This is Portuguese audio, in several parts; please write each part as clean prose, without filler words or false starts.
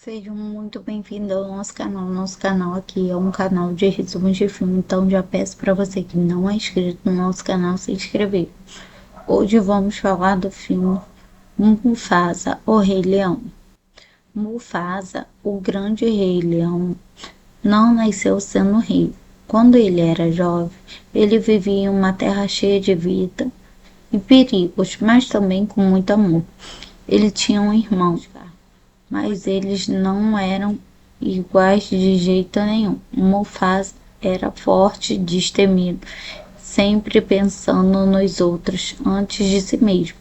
Sejam muito bem-vindos ao nosso canal. Nosso canal aqui é um canal de resumos de filme, então já peço para você que não é inscrito no nosso canal se inscrever. Hoje vamos falar do filme Mufasa, o Rei Leão. Mufasa, o grande Rei Leão, não nasceu sendo rei. Quando ele era jovem, ele vivia em uma terra cheia de vida e perigos, mas também com muito amor. Ele tinha um irmão, mas eles não eram iguais de jeito nenhum. Mufasa era forte, destemido, sempre pensando nos outros antes de si mesmo,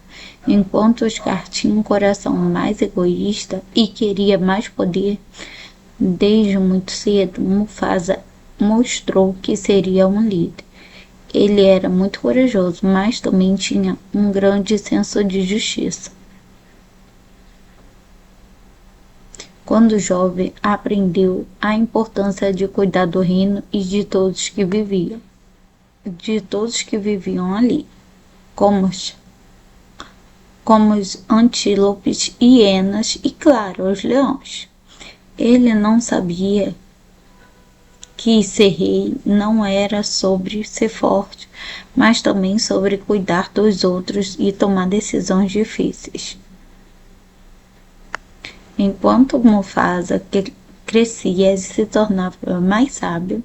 enquanto Scar tinha um coração mais egoísta e queria mais poder. Desde muito cedo, Mufasa mostrou que seria um líder. Ele era muito corajoso, mas também tinha um grande senso de justiça. Quando jovem, aprendeu a importância de cuidar do reino e de todos que viviam ali, como os antílopes, hienas e, claro, os leões. Ele não sabia que ser rei não era sobre ser forte, mas também sobre cuidar dos outros e tomar decisões difíceis. Enquanto Mufasa crescia e se tornava mais sábio,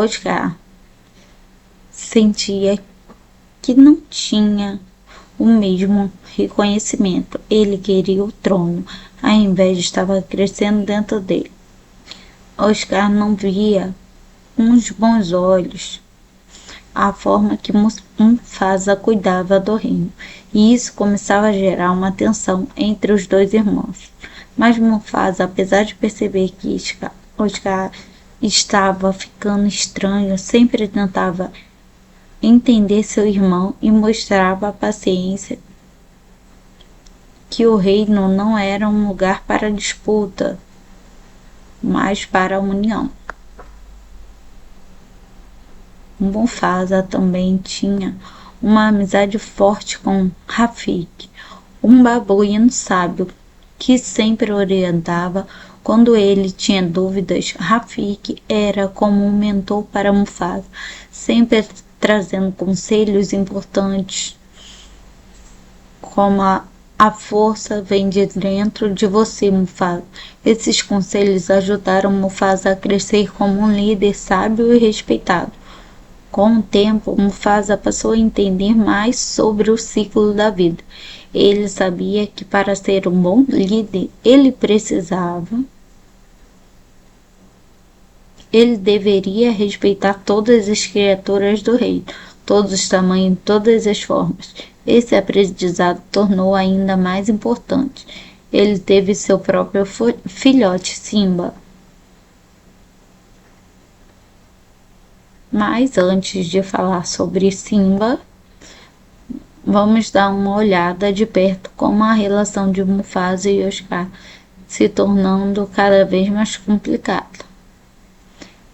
Scar sentia que não tinha o mesmo reconhecimento. Ele queria o trono, a inveja estava crescendo dentro dele. Scar não via com os bons olhos a forma que Mufasa cuidava do reino, e isso começava a gerar uma tensão entre os dois irmãos. Mas Mufasa, apesar de perceber que Scar estava ficando estranho, sempre tentava entender seu irmão e mostrava a paciência que o reino não era um lugar para disputa, mas para a união. Mufasa também tinha uma amizade forte com Rafiki, um babuíno sábio que sempre orientava quando ele tinha dúvidas. Rafiki era como um mentor para Mufasa, sempre trazendo conselhos importantes, como a força vem de dentro de você, Mufasa. Esses conselhos ajudaram Mufasa a crescer como um líder sábio e respeitado. Com o tempo, Mufasa passou a entender mais sobre o ciclo da vida. Ele sabia que para ser um bom líder, ele deveria respeitar todas as criaturas do reino, todos os tamanhos, todas as formas. Esse aprendizado tornou ainda mais importante. Ele teve seu próprio filhote, Simba. Mas antes de falar sobre Simba, vamos dar uma olhada de perto como a relação de Mufasa e Scar se tornando cada vez mais complicada.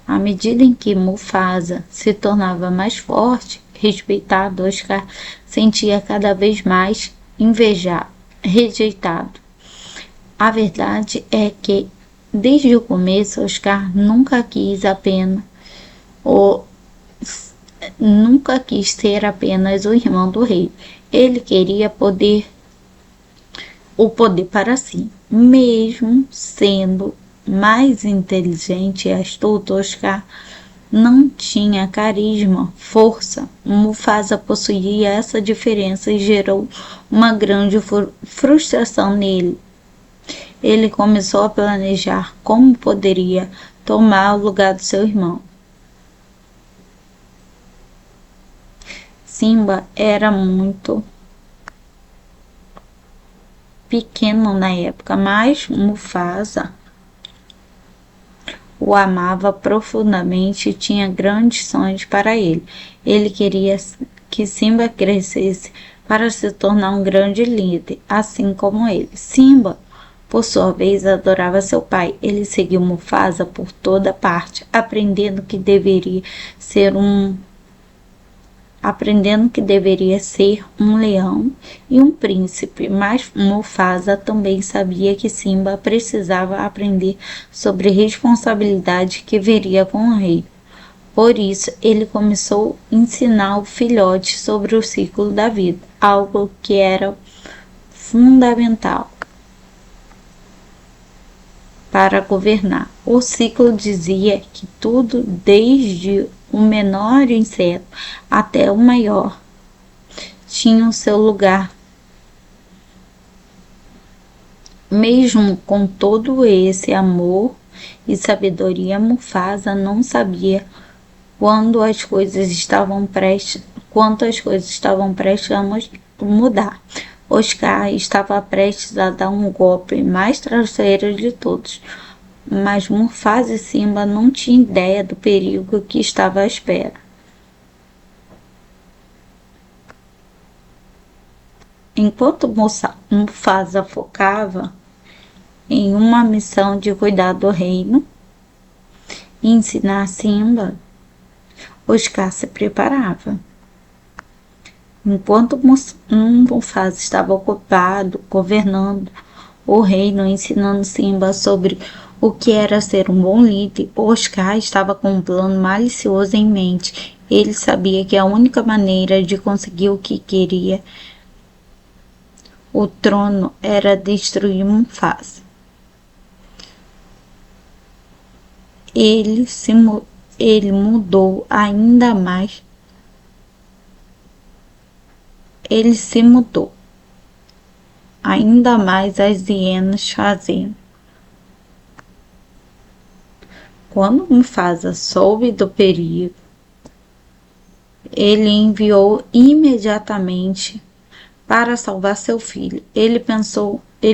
À medida em que Mufasa se tornava mais forte, respeitado, Scar sentia cada vez mais invejado, rejeitado. A verdade é que, desde o começo, Scar nunca quis ser apenas o irmão do rei. Ele queria o poder para si. Mesmo sendo mais inteligente e astuto, Scar não tinha carisma, força. Mufasa possuía essa diferença e gerou uma grande frustração nele. Ele começou a planejar como poderia tomar o lugar do seu irmão. Simba era muito pequeno na época, mas Mufasa o amava profundamente e tinha grandes sonhos para ele. Ele queria que Simba crescesse para se tornar um grande líder, assim como ele. Simba, por sua vez, adorava seu pai. Ele seguiu Mufasa por toda parte, aprendendo que deveria ser um aprendendo que deveria ser um leão e um príncipe, mas Mufasa também sabia que Simba precisava aprender sobre responsabilidade que viria com o rei. Por isso, ele começou a ensinar o filhote sobre o ciclo da vida, algo que era fundamental para governar. O ciclo dizia que tudo, desde o menor inseto até o maior, tinha o seu lugar. Mesmo com todo esse amor e sabedoria, Mufasa não sabia quando as coisas estavam prestes a mudar. Oscar estava prestes a dar um golpe mais traiçoeiro de todos, mas Mufasa e Simba não tinham ideia do perigo que estava à espera. Enquanto Mufasa focava em uma missão de cuidar do reino e ensinar Simba, Oscar se preparava. Enquanto Mufasa estava ocupado governando o reino, ensinando Simba sobre o que era ser um bom líder, Oscar estava com um plano malicioso em mente. Ele sabia que a única maneira de conseguir o que queria, o trono, era destruir Mufasa. Ele mudou ainda mais. Ele se mudou ainda mais as hienas fazendo. Quando Mufasa soube do perigo, ele enviou imediatamente para salvar seu filho. Ele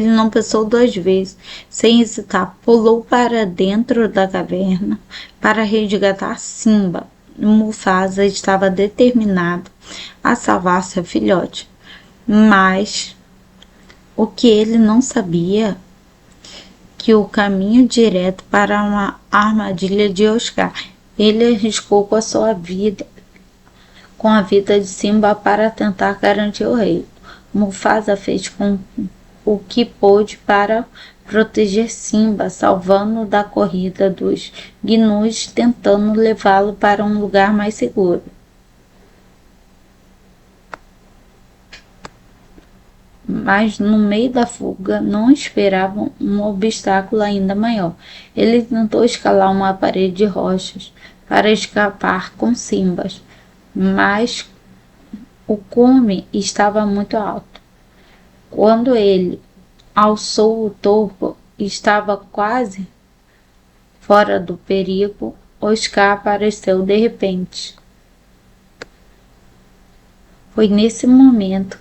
não pensou duas vezes, sem hesitar, pulou para dentro da caverna para resgatar Simba. Mufasa estava determinado a salvar seu filhote, mas o que ele não sabia que o caminho direto para uma armadilha de Oscar. Ele arriscou com a vida de Simba para tentar garantir o rei. Mufasa fez o que pôde para proteger Simba, salvando da corrida dos gnus, tentando levá-lo para um lugar mais seguro. Mas no meio da fuga não esperavam um obstáculo ainda maior. Ele tentou escalar uma parede de rochas para escapar com Simba, mas o cume estava muito alto. Quando ele alçou o topo, estava quase fora do perigo. Oscar apareceu de repente. Foi nesse momento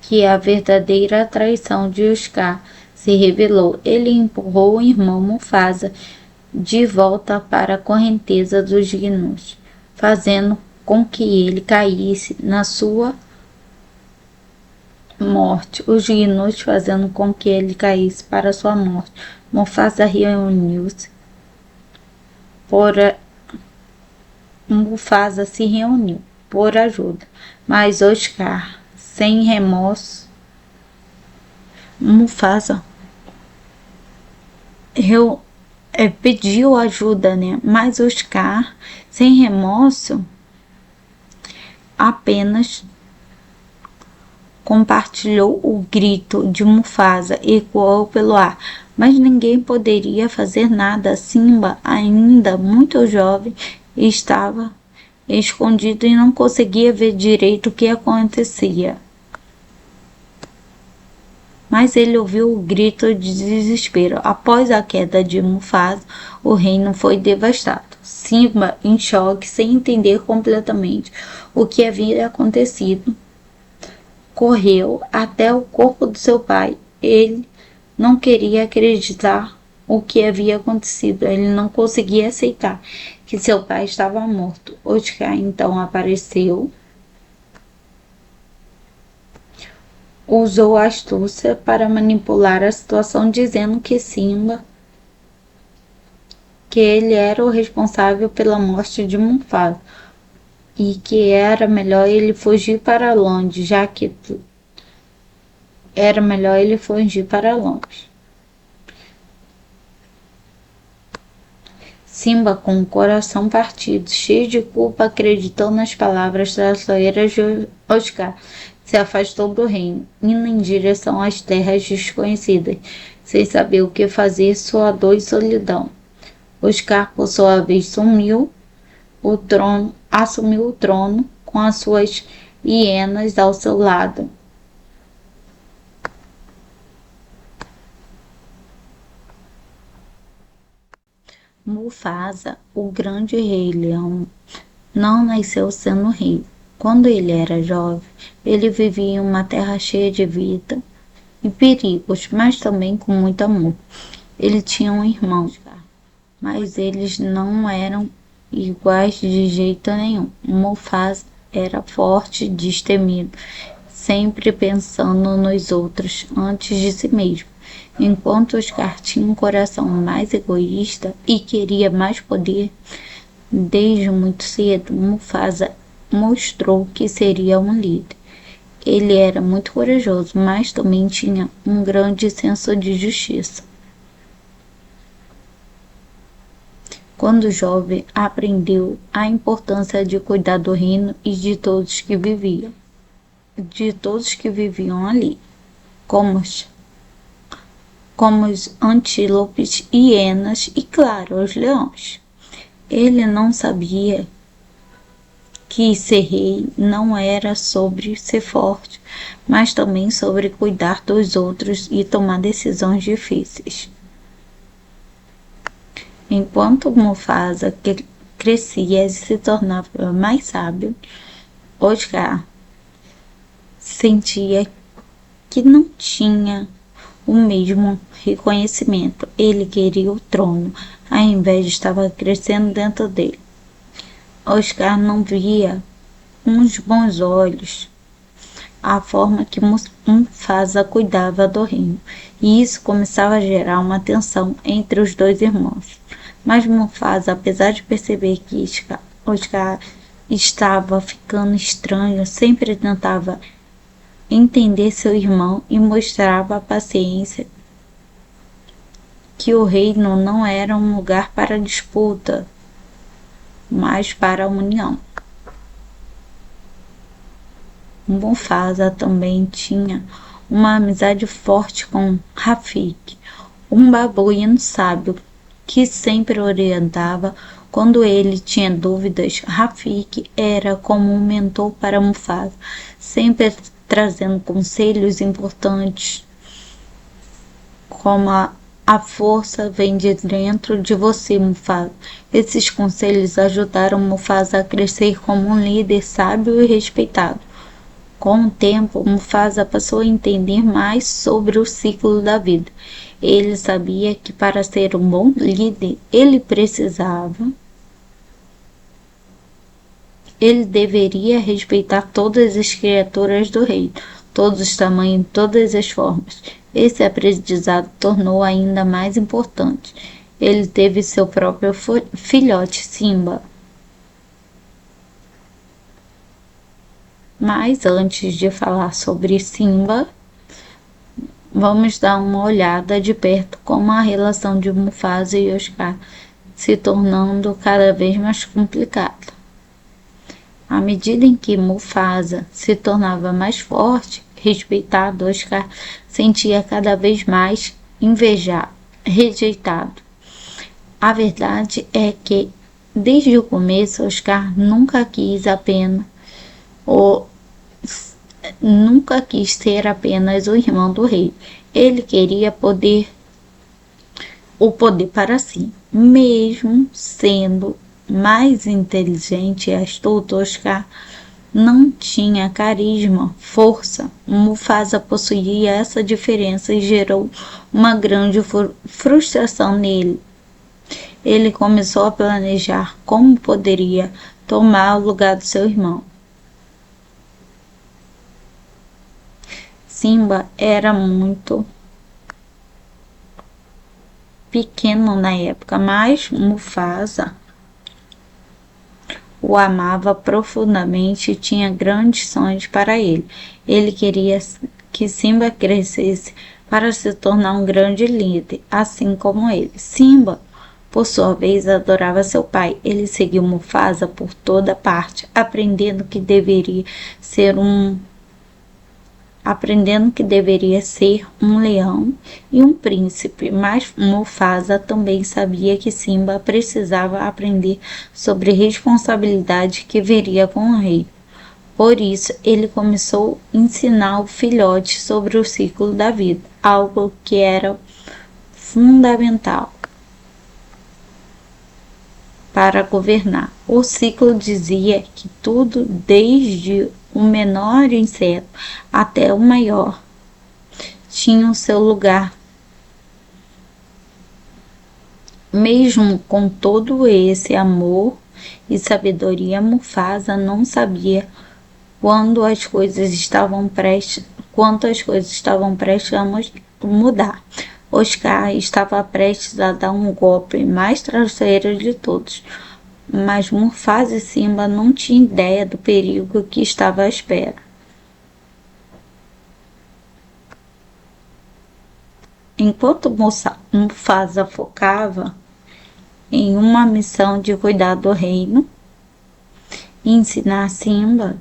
que a verdadeira traição de Oscar se revelou. Ele empurrou o irmão Mufasa de volta para a correnteza dos gnus, fazendo com que ele caísse na sua morte. Os gnus fazendo com que ele caísse para sua morte. Mufasa se reuniu por ajuda, mas Oscar, sem remorso, Mufasa pediu ajuda, mas Oscar, sem remorso, apenas compartilhou o grito de Mufasa, ecoou pelo ar, mas ninguém poderia fazer nada. Simba, ainda muito jovem, estava escondido e não conseguia ver direito o que acontecia. Mas ele ouviu o grito de desespero. Após a queda de Mufasa, o reino foi devastado. Simba, em choque, sem entender completamente o que havia acontecido, correu até o corpo do seu pai. Ele não queria acreditar o que havia acontecido. Ele não conseguia aceitar que seu pai estava morto. Oscar então apareceu, usou a astúcia para manipular a situação, dizendo que Simba, que ele era o responsável pela morte de Mufasa. e que era melhor ele fugir para longe, já que era melhor ele fugir para longe. Simba, com o coração partido, cheio de culpa, acreditou nas palavras traiçoeiras de Oscar. Se afastou do reino, indo em direção às terras desconhecidas, sem saber o que fazer, sua dor e solidão. Oscar, por sua vez, assumiu o trono com as suas hienas ao seu lado. Mufasa, o grande rei leão, não nasceu sendo rei. Quando ele era jovem, ele vivia em uma terra cheia de vida e perigos, mas também com muito amor. Ele tinha um irmão, mas eles não eram iguais de jeito nenhum. Mufasa era forte, destemido, sempre pensando nos outros antes de si mesmo. Enquanto Oscar tinha um coração mais egoísta e queria mais poder, desde muito cedo, Mufasa mostrou que seria um líder. Ele era muito corajoso, mas também tinha um grande senso de justiça. Quando jovem, aprendeu a importância de cuidar do reino e de todos que viviam ali, como os antílopes, hienas e, claro, os leões. Ele não sabia que ser rei não era sobre ser forte, mas também sobre cuidar dos outros e tomar decisões difíceis. Enquanto Mufasa crescia e se tornava mais sábio, Oscar sentia que não tinha o mesmo reconhecimento. Ele queria o trono, a inveja estava crescendo dentro dele. Oscar não via com os bons olhos a forma que Mufasa cuidava do reino, e isso começava a gerar uma tensão entre os dois irmãos. Mas Mufasa, apesar de perceber que Oscar estava ficando estranho, sempre tentava entender seu irmão e mostrava a paciência que o reino não era um lugar para disputa, mas para a união. Mufasa também tinha uma amizade forte com Rafiki, um babuíno sábio que sempre orientava quando ele tinha dúvidas. Rafiki era como um mentor para Mufasa, sempre trazendo conselhos importantes, como a força vem de dentro de você, Mufasa. Esses conselhos ajudaram Mufasa a crescer como um líder sábio e respeitado. Com o tempo, Mufasa passou a entender mais sobre o ciclo da vida. Ele sabia que para ser um bom líder, ele deveria respeitar todas as criaturas do reino, todos os tamanhos, todas as formas. Esse aprendizado tornou ainda mais importante. Ele teve seu próprio filhote, Simba. Mas antes de falar sobre Simba, vamos dar uma olhada de perto como a relação de Mufasa e Oscar se tornando cada vez mais complicada. À medida em que Mufasa se tornava mais forte, respeitado, Oscar sentia cada vez mais invejado, rejeitado. A verdade é que, desde o começo, Oscar nunca quis ser apenas o irmão do rei. Ele queria o poder para si. Mesmo sendo mais inteligente e astuto, Oscar não tinha carisma, força. Mufasa possuía essa diferença e gerou uma grande frustração nele. Ele começou a planejar como poderia tomar o lugar do seu irmão. Simba era muito pequeno na época, mas Mufasa o amava profundamente e tinha grandes sonhos para ele. Ele queria que Simba crescesse para se tornar um grande líder, assim como ele. Simba, por sua vez, adorava seu pai. Ele seguiu Mufasa por toda parte, aprendendo que deveria ser um leão e um príncipe, mas Mufasa também sabia que Simba precisava aprender sobre responsabilidade que viria com o rei. Por isso, ele começou a ensinar o filhote sobre o ciclo da vida, algo que era fundamental para governar. O ciclo dizia que tudo, desde o menor inseto até o maior, tinha o seu lugar. Mesmo com todo esse amor e sabedoria, Mufasa não sabia quanto as coisas estavam prestes a mudar. Oscar estava prestes a dar um golpe mais traiçoeiro de todos, mas Mufasa e Simba não tinham ideia do perigo que estava à espera. Enquanto Mufasa focava em uma missão de cuidar do reino e ensinar Simba,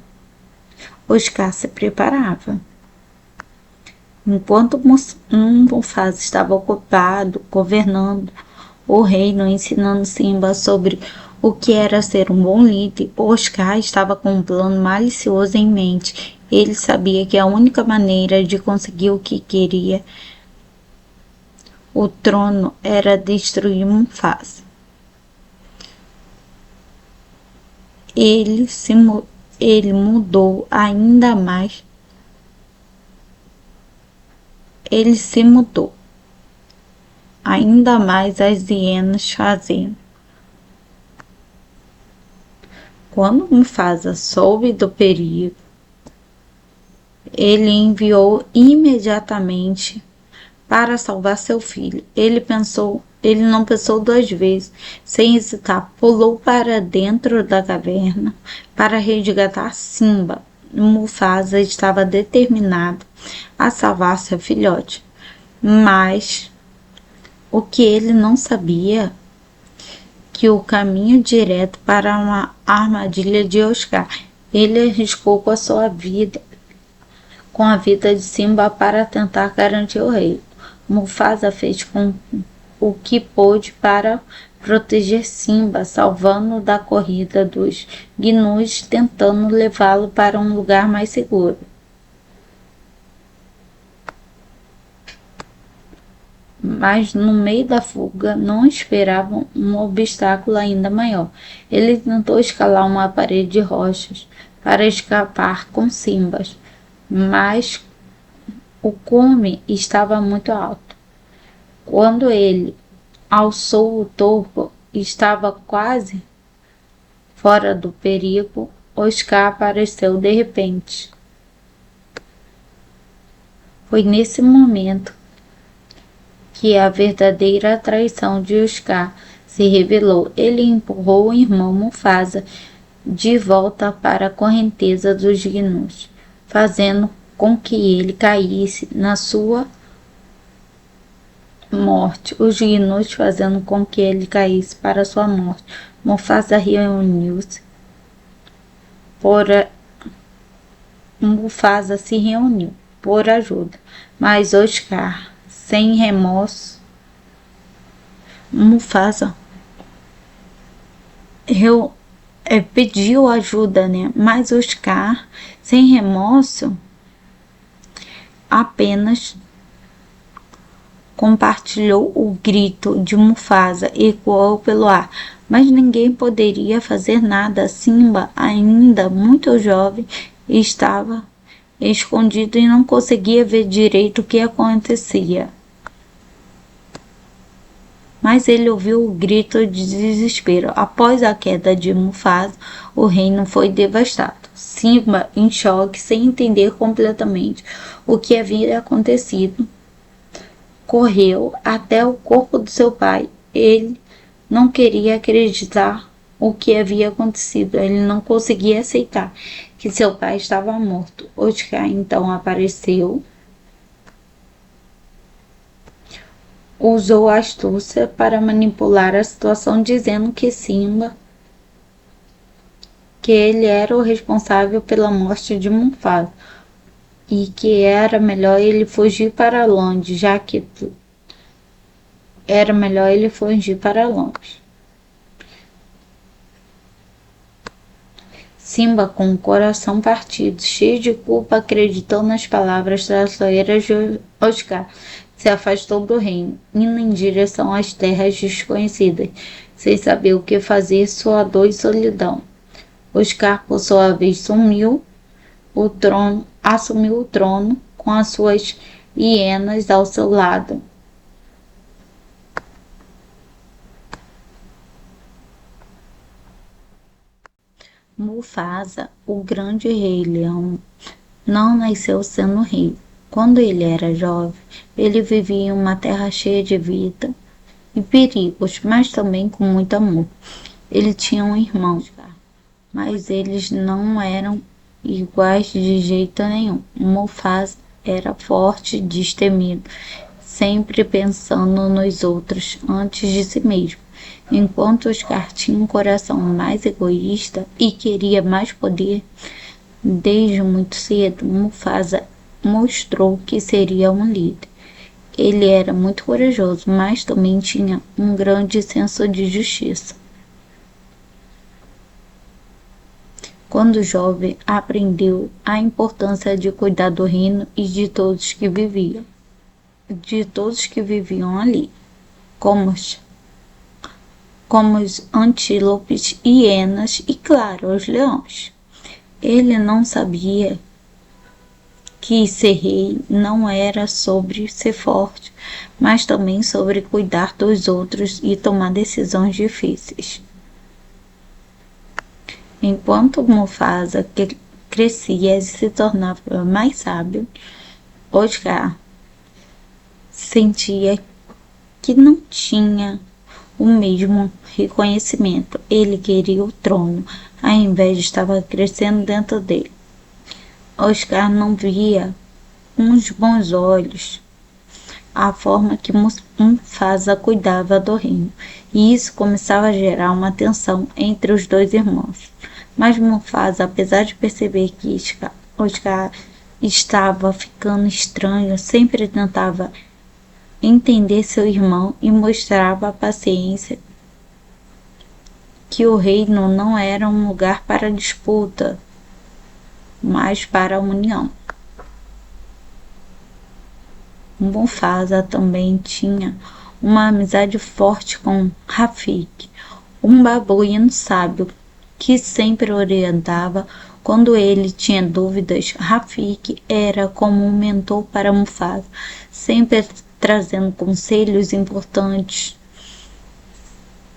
Oscar se preparava. Enquanto Mufasa estava ocupado governando o reino, ensinando Simba sobre o que era ser um bom líder, Oscar estava com um plano malicioso em mente. Ele sabia que a única maneira de conseguir o que queria, o trono, era destruir Mufasa. Ele se mudou ainda mais as hienas fazendo. Quando Mufasa soube do perigo, ele enviou imediatamente para salvar seu filho. Ele não pensou duas vezes. Sem hesitar, pulou para dentro da caverna para resgatar Simba. Mufasa estava determinado a salvar seu filhote, mas o que ele não sabia que o caminho direto para uma armadilha de Oscar. Ele arriscou com a vida de Simba para tentar garantir o rei. Mufasa fez o que pôde para proteger Simba, salvando da corrida dos gnus, tentando levá-lo para um lugar mais seguro. Mas no meio da fuga não esperavam um obstáculo ainda maior. Ele tentou escalar uma parede de rochas para escapar com Simba, mas o cume estava muito alto. Quando ele alçou o topo, estava quase fora do perigo. Oscar apareceu de repente. Foi nesse momento que a verdadeira traição de Oscar se revelou. Ele empurrou o irmão Mufasa de volta para a correnteza dos gnus, fazendo com que ele caísse na sua morte. Os gnus fazendo com que ele caísse para sua morte. Mufasa se reuniu por ajuda, mas Oscar, sem remorso, Mufasa pediu ajuda, mas Oscar, sem remorso, apenas compartilhou o grito de Mufasa, ecoou pelo ar, mas ninguém poderia fazer nada. Simba, ainda muito jovem, estava escondido e não conseguia ver direito o que acontecia. Mas ele ouviu o grito de desespero. Após a queda de Mufasa, o reino foi devastado. Simba, em choque, sem entender completamente o que havia acontecido, correu até o corpo do seu pai. Ele não queria acreditar o que havia acontecido. Ele não conseguia aceitar que seu pai estava morto. Oscar então apareceu, usou a astúcia para manipular a situação, dizendo que ele era o responsável pela morte de Mufasa e que era melhor ele fugir para longe, já que era melhor ele fugir para longe. Simba, com o coração partido, cheio de culpa, acreditou nas palavras traiçoeiras de Oscar. Se afastou do reino, indo em direção às terras desconhecidas, sem saber o que fazer, sua dor e solidão. Oscar, por sua vez, assumiu o trono com as suas hienas ao seu lado. Mufasa, o grande rei leão, não nasceu sendo rei. Quando ele era jovem, ele vivia em uma terra cheia de vida e perigos, mas também com muito amor. Ele tinha um irmão, mas eles não eram iguais de jeito nenhum. Mufasa era forte, destemido, sempre pensando nos outros antes de si mesmo, enquanto Oscar tinha um coração mais egoísta e queria mais poder. Desde muito cedo, Mufasa mostrou que seria um líder. Ele era muito corajoso, mas também tinha um grande senso de justiça. Quando jovem, aprendeu a importância de cuidar do reino e de todos que viviam ali, como os antílopes, hienas e, claro, os leões. Ele não sabia que ser rei não era sobre ser forte, mas também sobre cuidar dos outros e tomar decisões difíceis. Enquanto Mufasa crescia e se tornava mais sábio, Oscar sentia que não tinha o mesmo reconhecimento. Ele queria o trono, a inveja estava crescendo dentro dele. Oscar não via com os bons olhos a forma que Mufasa cuidava do reino, e isso começava a gerar uma tensão entre os dois irmãos. Mas Mufasa, apesar de perceber que Oscar estava ficando estranho, sempre tentava entender seu irmão e mostrava a paciência que o reino não era um lugar para disputa, mas para a união. Mufasa também tinha uma amizade forte com Rafiki, um babuíno sábio que sempre orientava quando ele tinha dúvidas. Rafiki era como um mentor para Mufasa, sempre trazendo conselhos importantes,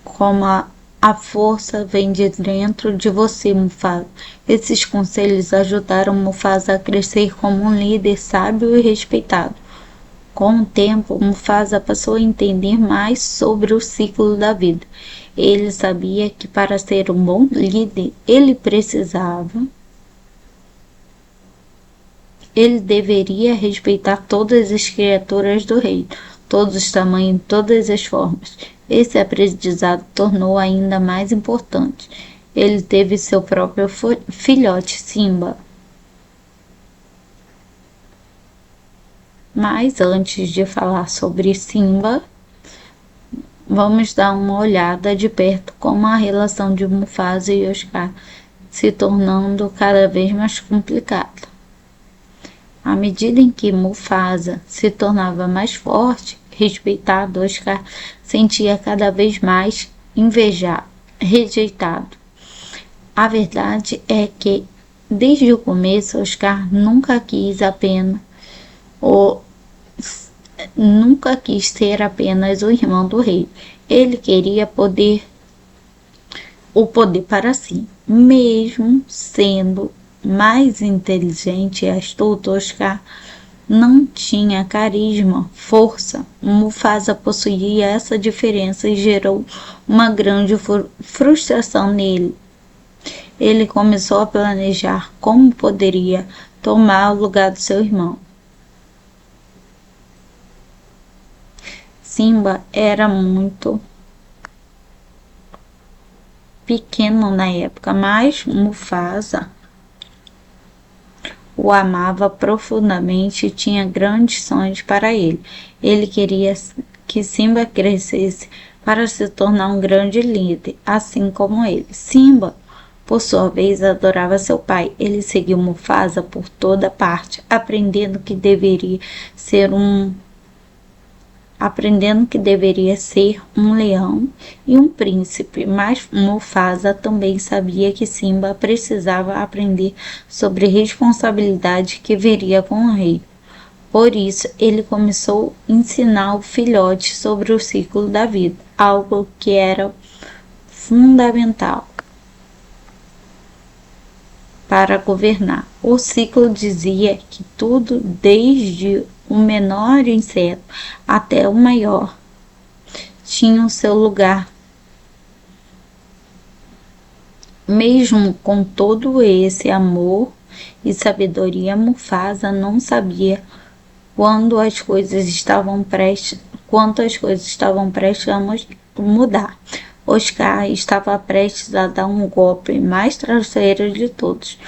como a força vem de dentro de você, Mufasa. Esses conselhos ajudaram Mufasa a crescer como um líder sábio e respeitado. Com o tempo, Mufasa passou a entender mais sobre o ciclo da vida. Ele sabia que para ser um bom líder, ele deveria respeitar todas as criaturas do reino, todos os tamanhos, todas as formas. Esse aprendizado tornou ainda mais importante. Ele teve seu próprio filhote, Simba. Mas antes de falar sobre Simba, vamos dar uma olhada de perto como a relação de Mufasa e Oscar se tornando cada vez mais complicada. À medida em que Mufasa se tornava mais forte, respeitado, Oscar sentia cada vez mais rejeitado. A verdade é que, desde o começo, Oscar nunca quis ser apenas o irmão do rei. Ele queria o poder para si. Mesmo sendo mais inteligente e astuto, Oscar não tinha carisma, força. Mufasa possuía essa diferença e gerou uma grande frustração nele. Ele começou a planejar como poderia tomar o lugar do seu irmão. Simba era muito pequeno na época, mas Mufasa o amava profundamente e tinha grandes sonhos para ele. Ele queria que Simba crescesse para se tornar um grande líder, assim como ele. Simba, por sua vez, adorava seu pai. Ele seguiu Mufasa por toda parte, aprendendo que deveria ser um leão e um príncipe, mas Mufasa também sabia que Simba precisava aprender sobre responsabilidade que viria com o rei. Por isso, ele começou a ensinar o filhote sobre o ciclo da vida, algo que era fundamental para governar. O ciclo dizia que tudo, desde o menor inseto até o maior, tinha o seu lugar. Mesmo com todo esse amor e sabedoria, Mufasa não sabia quando as coisas estavam prestes a mudar. Oscar estava prestes a dar um golpe mais traiçoeiro de todos,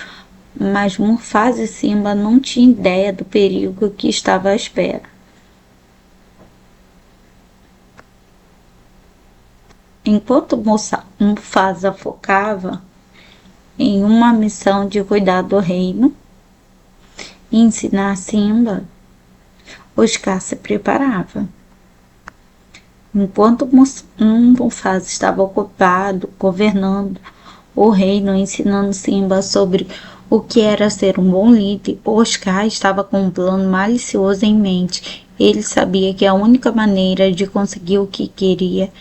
mas Mufasa e Simba não tinham ideia do perigo que estava à espera. Enquanto Mufasa focava em uma missão de cuidar do reino e ensinar Simba, Oscar se preparava. Enquanto Mufasa estava ocupado governando o reino, ensinando Simba sobre o que era ser um bom líder, Oscar estava com um plano malicioso em mente. Ele sabia que a única maneira de conseguir o que queria,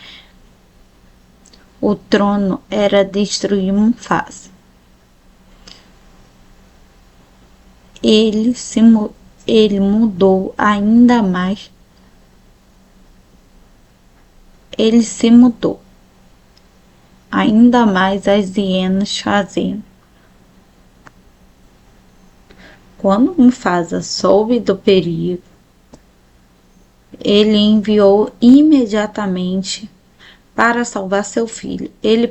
o trono, era destruir Mufasa. Ele mudou ainda mais. Ele se mudou ainda mais as hienas fazendo. Quando Mufasa soube do perigo, ele enviou imediatamente para salvar seu filho. Ele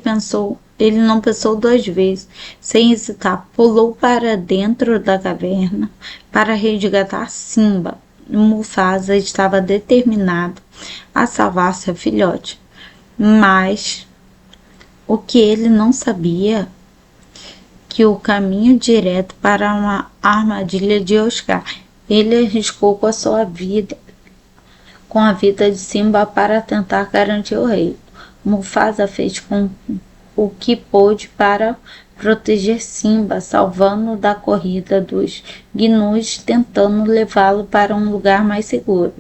não pensou duas vezes. Sem hesitar, pulou para dentro da caverna para resgatar Simba. Mufasa estava determinado a salvar seu filhote, mas o que ele não sabia que o caminho direto para uma armadilha de Oscar. Ele arriscou com a vida de Simba para tentar garantir o rei. Mufasa fez com o que pôde para proteger Simba, salvando da corrida dos gnus, tentando levá-lo para um lugar mais seguro.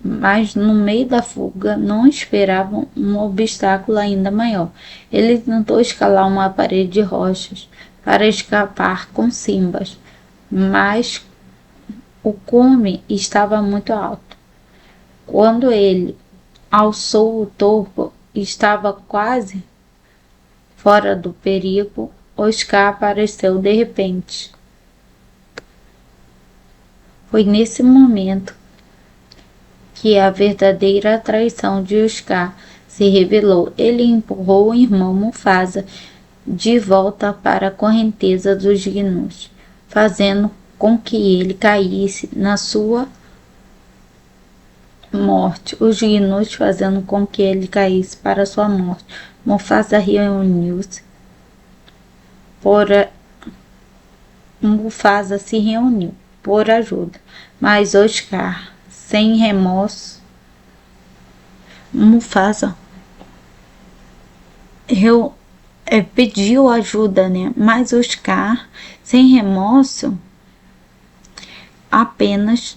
Mas no meio da fuga não esperavam um obstáculo ainda maior. Ele tentou escalar uma parede de rochas para escapar com Simba, mas o cume estava muito alto. Quando ele alçou o topo, estava quase fora do perigo. Oscar apareceu de repente. Foi nesse momento que a verdadeira traição de Oscar se revelou. Ele empurrou o irmão Mufasa de volta para a correnteza dos gnus, fazendo com que ele caísse na sua morte. Os gnus fazendo com que ele caísse para sua morte. Mufasa Mufasa se reuniu por ajuda, mas Oscar, sem remorso, Mufasa pediu ajuda, né? Mas Oscar, sem remorso, apenas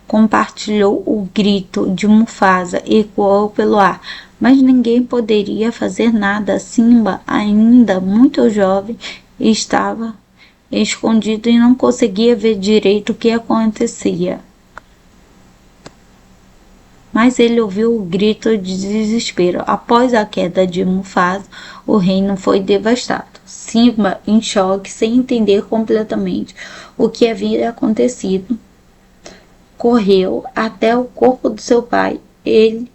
compartilhou o grito de Mufasa, ecoou pelo ar. mas ninguém poderia fazer nada. Simba, ainda muito jovem, estava escondido e não conseguia ver direito o que acontecia. Mas ele ouviu o grito de desespero. Após a queda de Mufasa, o reino foi devastado. Simba, em choque, sem entender completamente o que havia acontecido, correu até o corpo do seu pai. Ele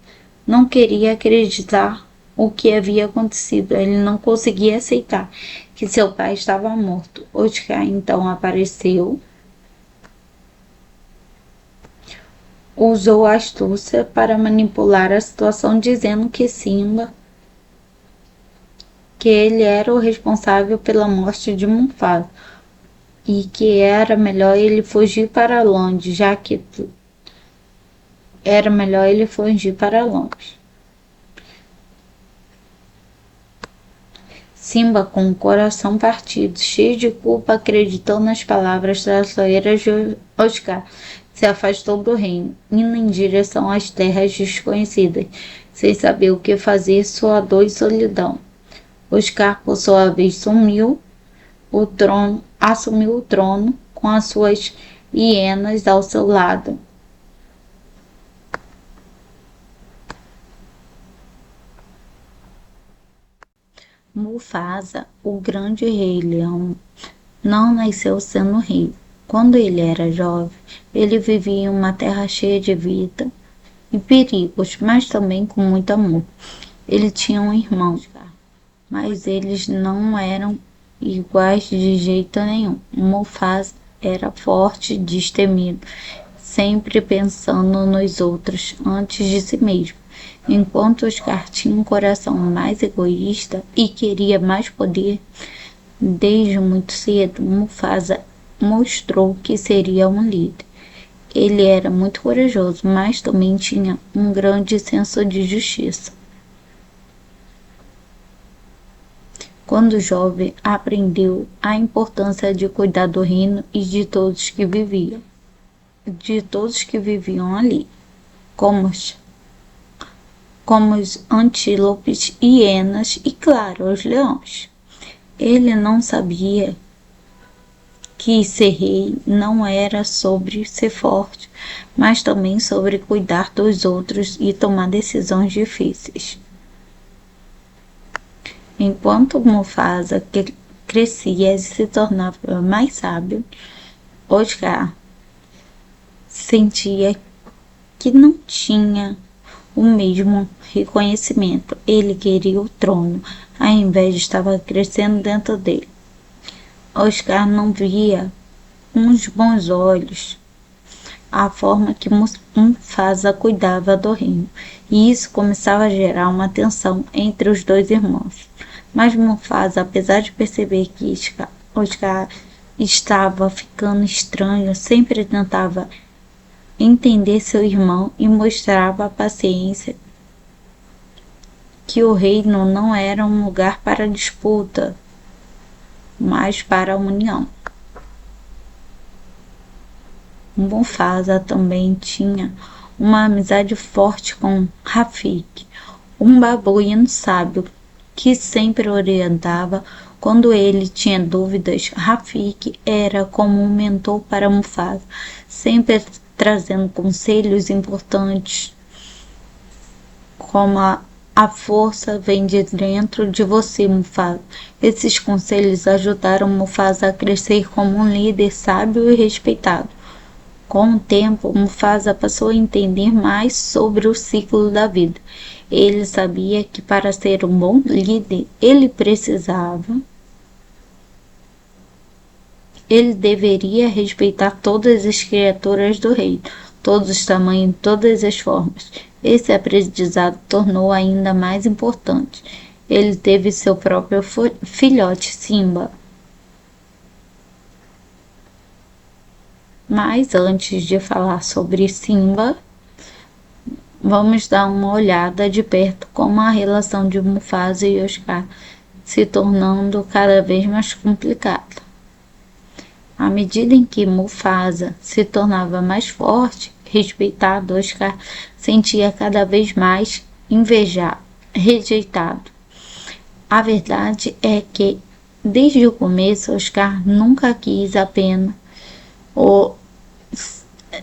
não queria acreditar o que havia acontecido. Ele não conseguia aceitar que seu pai estava morto. Oscar então apareceu, usou a astúcia para manipular a situação, dizendo que Simba, que ele era o responsável pela morte de Mufasa e que era melhor ele fugir para longe, já que era melhor ele fugir para longe. Simba, com o coração partido, cheio de culpa, acreditou nas palavras traiçoeiras de Oscar, se afastou do reino, indo em direção às terras desconhecidas, sem saber o que fazer, sua dor e solidão. Oscar, por sua vez, assumiu o trono com as suas hienas ao seu lado. Mufasa, o grande rei leão, não nasceu sendo rei. Quando ele era jovem, ele vivia em uma terra cheia de vida e perigos, mas também com muito amor. Ele tinha um irmão, mas eles não eram iguais de jeito nenhum. Mufasa era forte e destemido, sempre pensando nos outros antes de si mesmo, enquanto Oscar tinha um coração mais egoísta e queria mais poder. Desde muito cedo, Mufasa mostrou que seria um líder. Ele era muito corajoso, mas também tinha um grande senso de justiça. Quando jovem, aprendeu a importância de cuidar do reino e de todos que viviam ali, como os antílopes, hienas e, claro, os leões. Ele não sabia que ser rei não era sobre ser forte, mas também sobre cuidar dos outros e tomar decisões difíceis. Enquanto Mufasa crescia e se tornava mais sábio, Oscar sentia que não tinha o mesmo reconhecimento. Ele queria o trono, a inveja estava crescendo dentro dele. Oscar não via com os bons olhos a forma que Mufasa cuidava do reino, e isso começava a gerar uma tensão entre os dois irmãos. Mas Mufasa, apesar de perceber que Oscar estava ficando estranho, sempre tentava entender seu irmão e mostrava paciência, que o reino não era um lugar para disputa, mas para a união. Mufasa também tinha uma amizade forte com Rafiki, um babuíno sábio que sempre orientava quando ele tinha dúvidas. Rafiki era como um mentor para Mufasa, sempre trazendo conselhos importantes, como a força vem de dentro de você, Mufasa. Esses conselhos ajudaram Mufasa a crescer como um líder sábio e respeitado. Com o tempo, Mufasa passou a entender mais sobre o ciclo da vida. Ele sabia que para ser um bom líder, ele deveria respeitar todas as criaturas do reino, todos os tamanhos, todas as formas. Esse aprendizado tornou ainda mais importante. Ele teve seu próprio filhote, Simba. Mas antes de falar sobre Simba, vamos dar uma olhada de perto como a relação de Mufasa e Oscar se tornando cada vez mais complicada. À medida em que Mufasa se tornava mais forte, respeitado, Oscar sentia cada vez mais rejeitado. A verdade é que, desde o começo, Oscar ou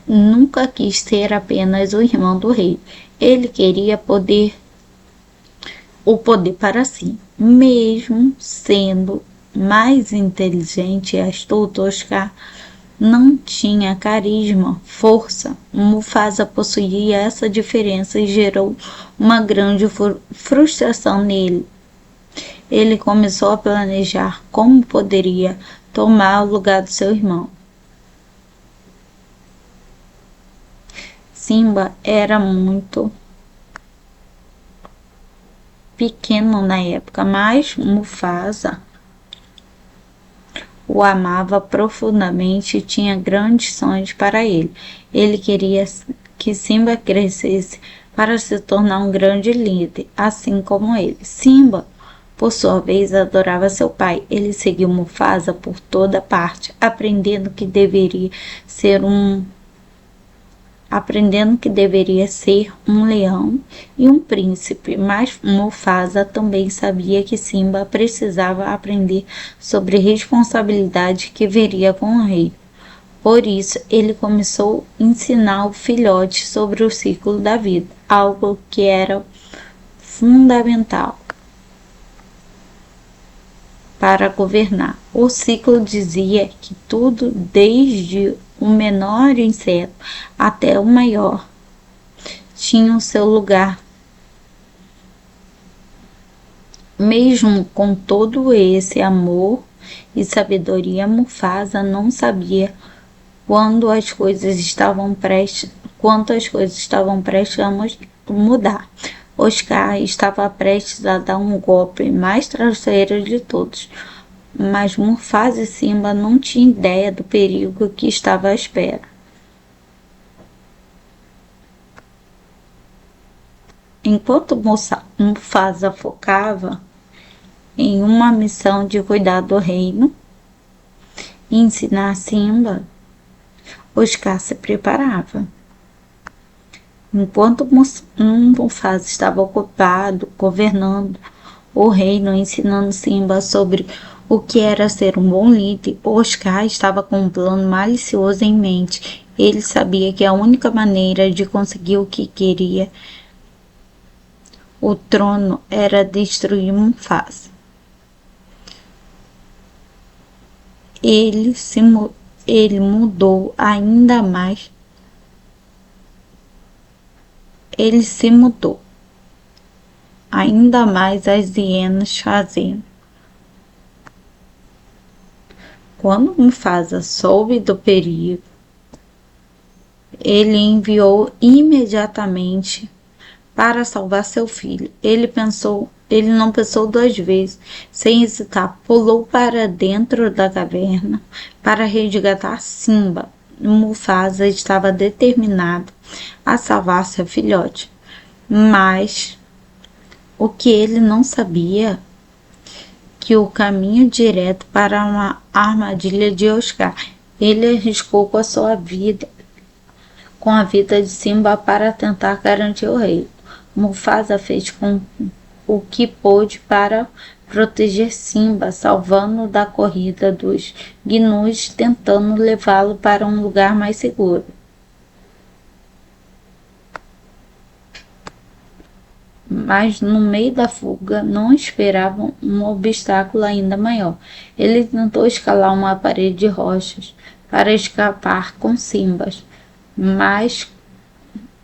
nunca quis ser apenas o irmão do rei. Ele queria o poder para si. Mesmo sendo mais inteligente e astuto, Oscar não tinha carisma, força. Mufasa possuía essa diferença e gerou uma grande frustração nele. Ele começou a planejar como poderia tomar o lugar do seu irmão. Simba era muito pequeno na época, mas Mufasa o amava profundamente e tinha grandes sonhos para ele. Ele queria que Simba crescesse para se tornar um grande líder, assim como ele. Simba, por sua vez, adorava seu pai. Ele seguiu Mufasa por toda parte, aprendendo que deveria ser um leão e um príncipe, mas Mufasa também sabia que Simba precisava aprender sobre responsabilidade que viria com o rei. Por isso, ele começou a ensinar o filhote sobre o ciclo da vida, algo que era fundamental para governar. O ciclo dizia que tudo, desde o menor inseto até o maior, tinha o seu lugar. Mesmo com todo esse amor e sabedoria, Mufasa não sabia quanto as coisas estavam prestes a mudar. Oscar estava prestes a dar um golpe mais traiçoeiro de todos, mas Mufasa e Simba não tinham ideia do perigo que estava à espera. Enquanto Mufasa focava em uma missão de cuidar do reino e ensinar Simba, Oscar se preparava. Enquanto Mufasa estava ocupado governando o reino, ensinando Simba sobre o que era ser um bom líder, Oscar estava com um plano malicioso em mente. Ele sabia que a única maneira de conseguir o que queria, o trono, era destruir Mufasa. Ele mudou ainda mais. Ele se mudou ainda mais as hienas fazendo. Quando Mufasa soube do perigo, ele enviou imediatamente para salvar seu filho. Ele não pensou duas vezes. Sem hesitar, pulou para dentro da caverna para resgatar Simba. Mufasa estava determinado a salvar seu filhote, mas o que ele não sabia que o caminho direto para uma armadilha de Oscar. Ele arriscou com a vida de Simba para tentar garantir o rei. Mufasa fez com o que pôde para proteger Simba, salvando da corrida dos gnus, tentando levá-lo para um lugar mais seguro. Mas no meio da fuga não esperavam um obstáculo ainda maior. Ele tentou escalar uma parede de rochas para escapar com Simba, mas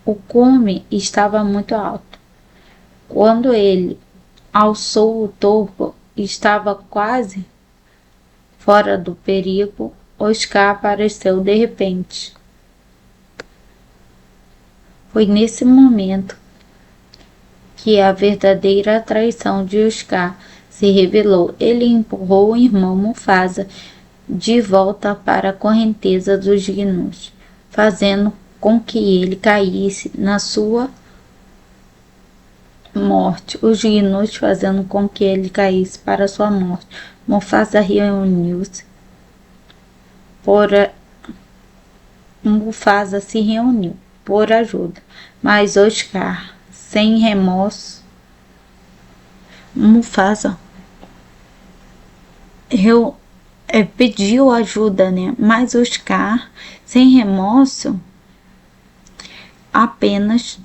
o cume estava muito alto. Quando ele alçou o topo, estava quase fora do perigo. Oscar apareceu de repente. Foi nesse momento que a verdadeira traição de Oscar se revelou. Ele empurrou o irmão Mufasa de volta para a correnteza dos gnus, fazendo com que ele caísse na sua morte. Os gnus fazendo com que ele caísse para sua morte. Mufasa se reuniu por ajuda, mas Oscar, sem remorso, Mufasa pediu ajuda, né? Mas Scar, sem remorso, apenas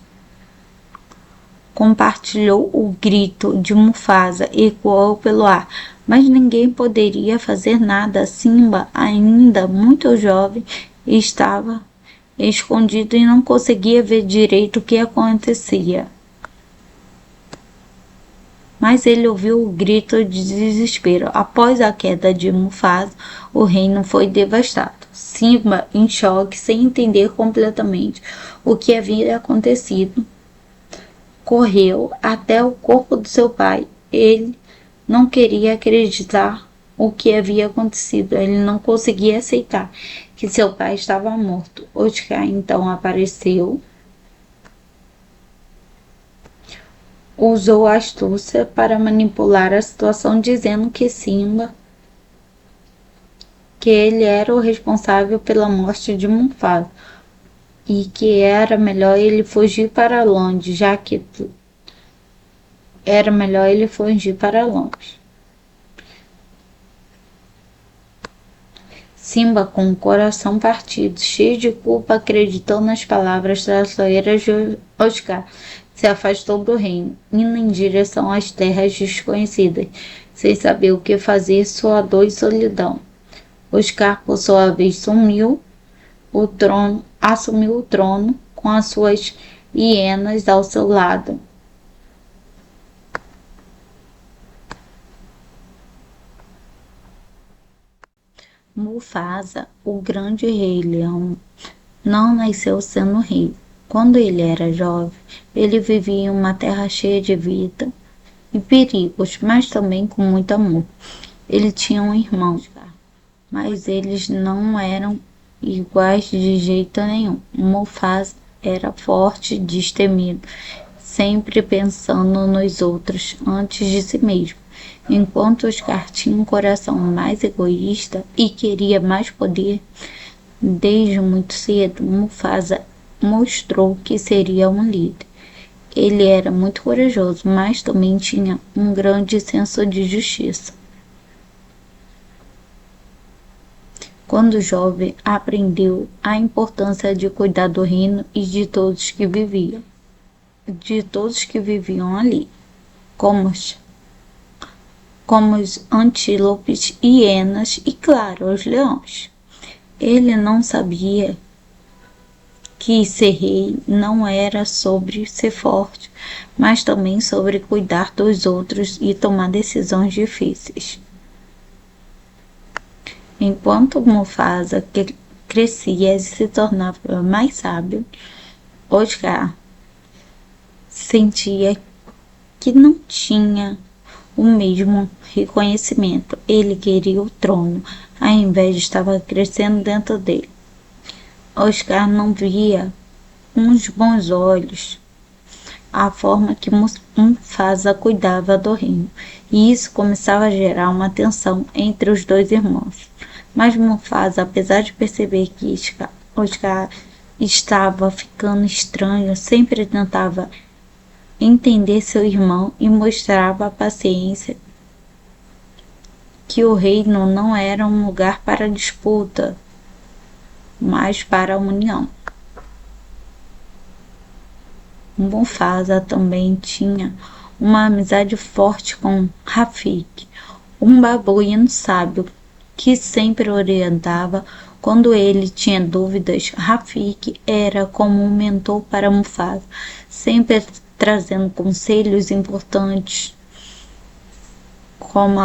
compartilhou o grito de Mufasa, ecoou pelo ar, mas ninguém poderia fazer nada. Simba, ainda muito jovem, estava escondido e não conseguia ver direito o que acontecia. Mas ele ouviu o grito de desespero. Após a queda de Mufasa, o reino foi devastado. Simba, em choque, sem entender completamente o que havia acontecido, correu até o corpo do seu pai. Ele não queria acreditar o que havia acontecido. Ele não conseguia aceitar que seu pai estava morto. Oscar então apareceu, usou a astúcia para manipular a situação, dizendo que Simba, que ele era o responsável pela morte de Mufasa e que era melhor ele fugir para longe, já que era melhor ele fugir para longe. Simba, com o coração partido, cheio de culpa, acreditou nas palavras traiçoeiras de Oscar, se afastou do reino, indo em direção às terras desconhecidas, sem saber o que fazer, sua dor e solidão. Oscar, por sua vez, assumiu o trono com as suas hienas ao seu lado. Mufasa, o grande rei leão, não nasceu sendo rei. Quando ele era jovem, ele vivia em uma terra cheia de vida e perigos, mas também com muito amor. Ele tinha um irmão, mas eles não eram iguais de jeito nenhum. Mufasa era forte, destemido, sempre pensando nos outros antes de si mesmo, enquanto Scar tinha um coração mais egoísta e queria mais poder. Desde muito cedo, Mufasa mostrou que seria um líder. Ele era muito corajoso, mas também tinha um grande senso de justiça. Quando jovem, aprendeu a importância de cuidar do reino e de todos que viviam ali, como os antílopes, hienas e, claro, os leões. Ele não sabia que ser rei não era sobre ser forte, mas também sobre cuidar dos outros e tomar decisões difíceis. Enquanto Mufasa crescia e se tornava mais sábio, Oscar sentia que não tinha o mesmo reconhecimento. Ele queria o trono, a inveja estava crescendo dentro dele. Oscar não via com os bons olhos a forma que Mufasa cuidava do reino, e isso começava a gerar uma tensão entre os dois irmãos. Mas Mufasa, apesar de perceber que Oscar estava ficando estranho, sempre tentava entender seu irmão e mostrava a paciência, que o reino não era um lugar para disputa, mas para a união. Mufasa também tinha uma amizade forte com Rafiki, um babuíno sábio que sempre orientava quando ele tinha dúvidas. Rafiki era como um mentor para Mufasa, sempre trazendo conselhos importantes, como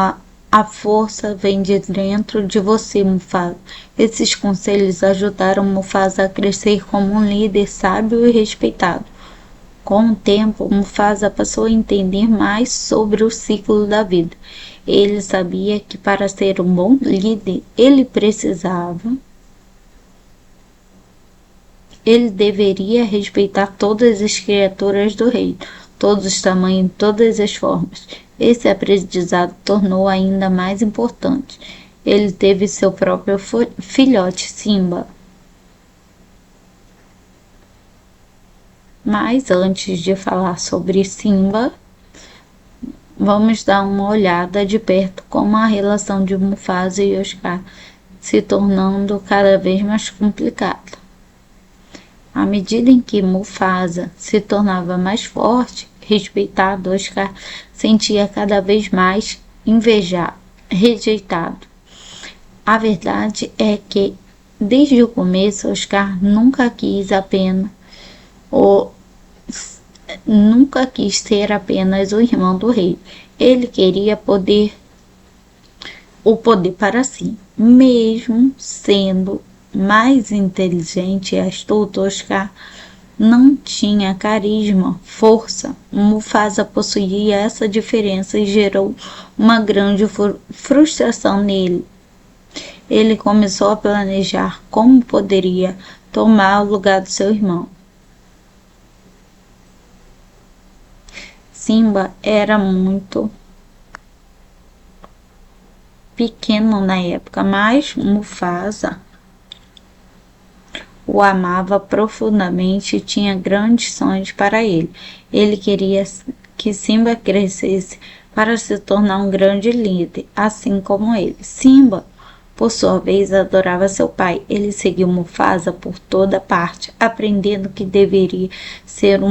a força vem de dentro de você, Mufasa. Esses conselhos ajudaram Mufasa a crescer como um líder sábio e respeitado. Com o tempo, Mufasa passou a entender mais sobre o ciclo da vida. Ele sabia que para ser um bom líder, ele deveria respeitar todas as criaturas do reino, todos os tamanhos, todas as formas. Esse aprendizado tornou ainda mais importante. Ele teve seu próprio filhote, Simba. Mas antes de falar sobre Simba, vamos dar uma olhada de perto como a relação de Mufasa e Oscar se tornando cada vez mais complicada. À medida em que Mufasa se tornava mais forte, respeitado, Oscar sentia cada vez mais invejado, rejeitado. A verdade é que, desde o começo, Oscar ou nunca quis ser apenas o irmão do rei. Ele queria o poder para si. Mesmo sendo mais inteligente e astuto, Oscar não tinha carisma, força. Mufasa possuía essa diferença e gerou uma grande frustração nele. Ele começou a planejar como poderia tomar o lugar do seu irmão. Simba era muito pequeno na época, mas Mufasa o amava profundamente e tinha grandes sonhos para ele. Ele queria que Simba crescesse para se tornar um grande líder, assim como ele. Simba, por sua vez, adorava seu pai. Ele seguiu Mufasa por toda parte, aprendendo que deveria ser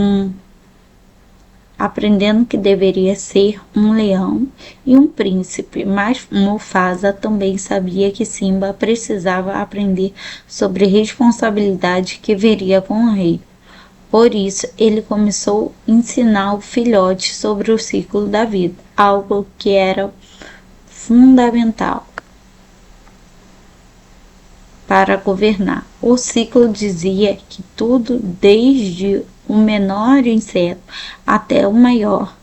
um leão e um príncipe, mas Mufasa também sabia que Simba precisava aprender sobre responsabilidade que viria com o rei. Por isso, ele começou a ensinar o filhote sobre o ciclo da vida, algo que era fundamental para governar. O ciclo dizia que tudo, desde o menor inseto até o maior,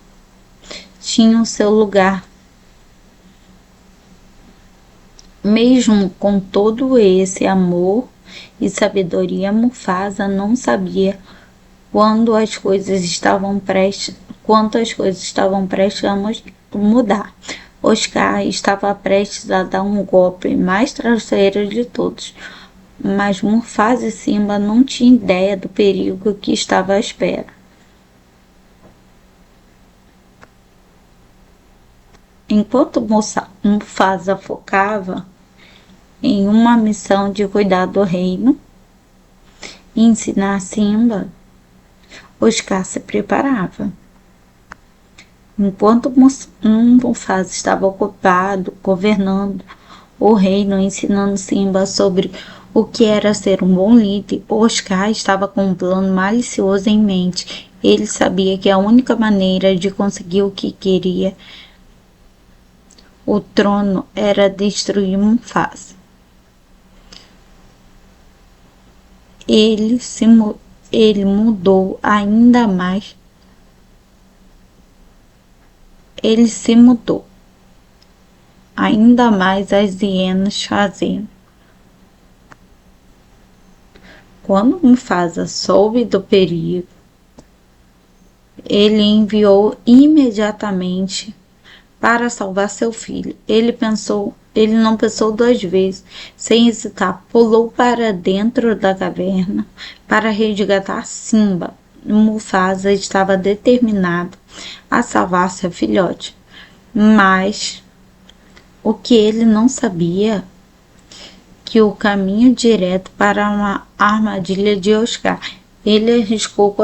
tinha o seu lugar. Mesmo com todo esse amor e sabedoria, Mufasa não sabia quanto as coisas estavam prestes a mudar. Oscar estava prestes a dar um golpe mais traiçoeiro de todos, mas Mufasa e Simba não tinham ideia do perigo que estava à espera. Enquanto Mufasa focava em uma missão de cuidar do reino e ensinar Simba, Oscar se preparava. Enquanto Mufasa estava ocupado governando o reino, ensinando Simba sobre o que era ser um bom líder, Oscar estava com um plano malicioso em mente. Ele sabia que a única maneira de conseguir o que queria, o trono, era destruir Mufasa. Ele se mudou ainda mais as hienas fazendo. Quando Mufasa soube do perigo, ele enviou imediatamente para salvar seu filho. Ele não pensou duas vezes. Sem hesitar, pulou para dentro da caverna para resgatar Simba. Mufasa estava determinado a salvar seu filhote, mas o que ele não sabia que o caminho direto para uma armadilha de Oscar. Ele arriscou com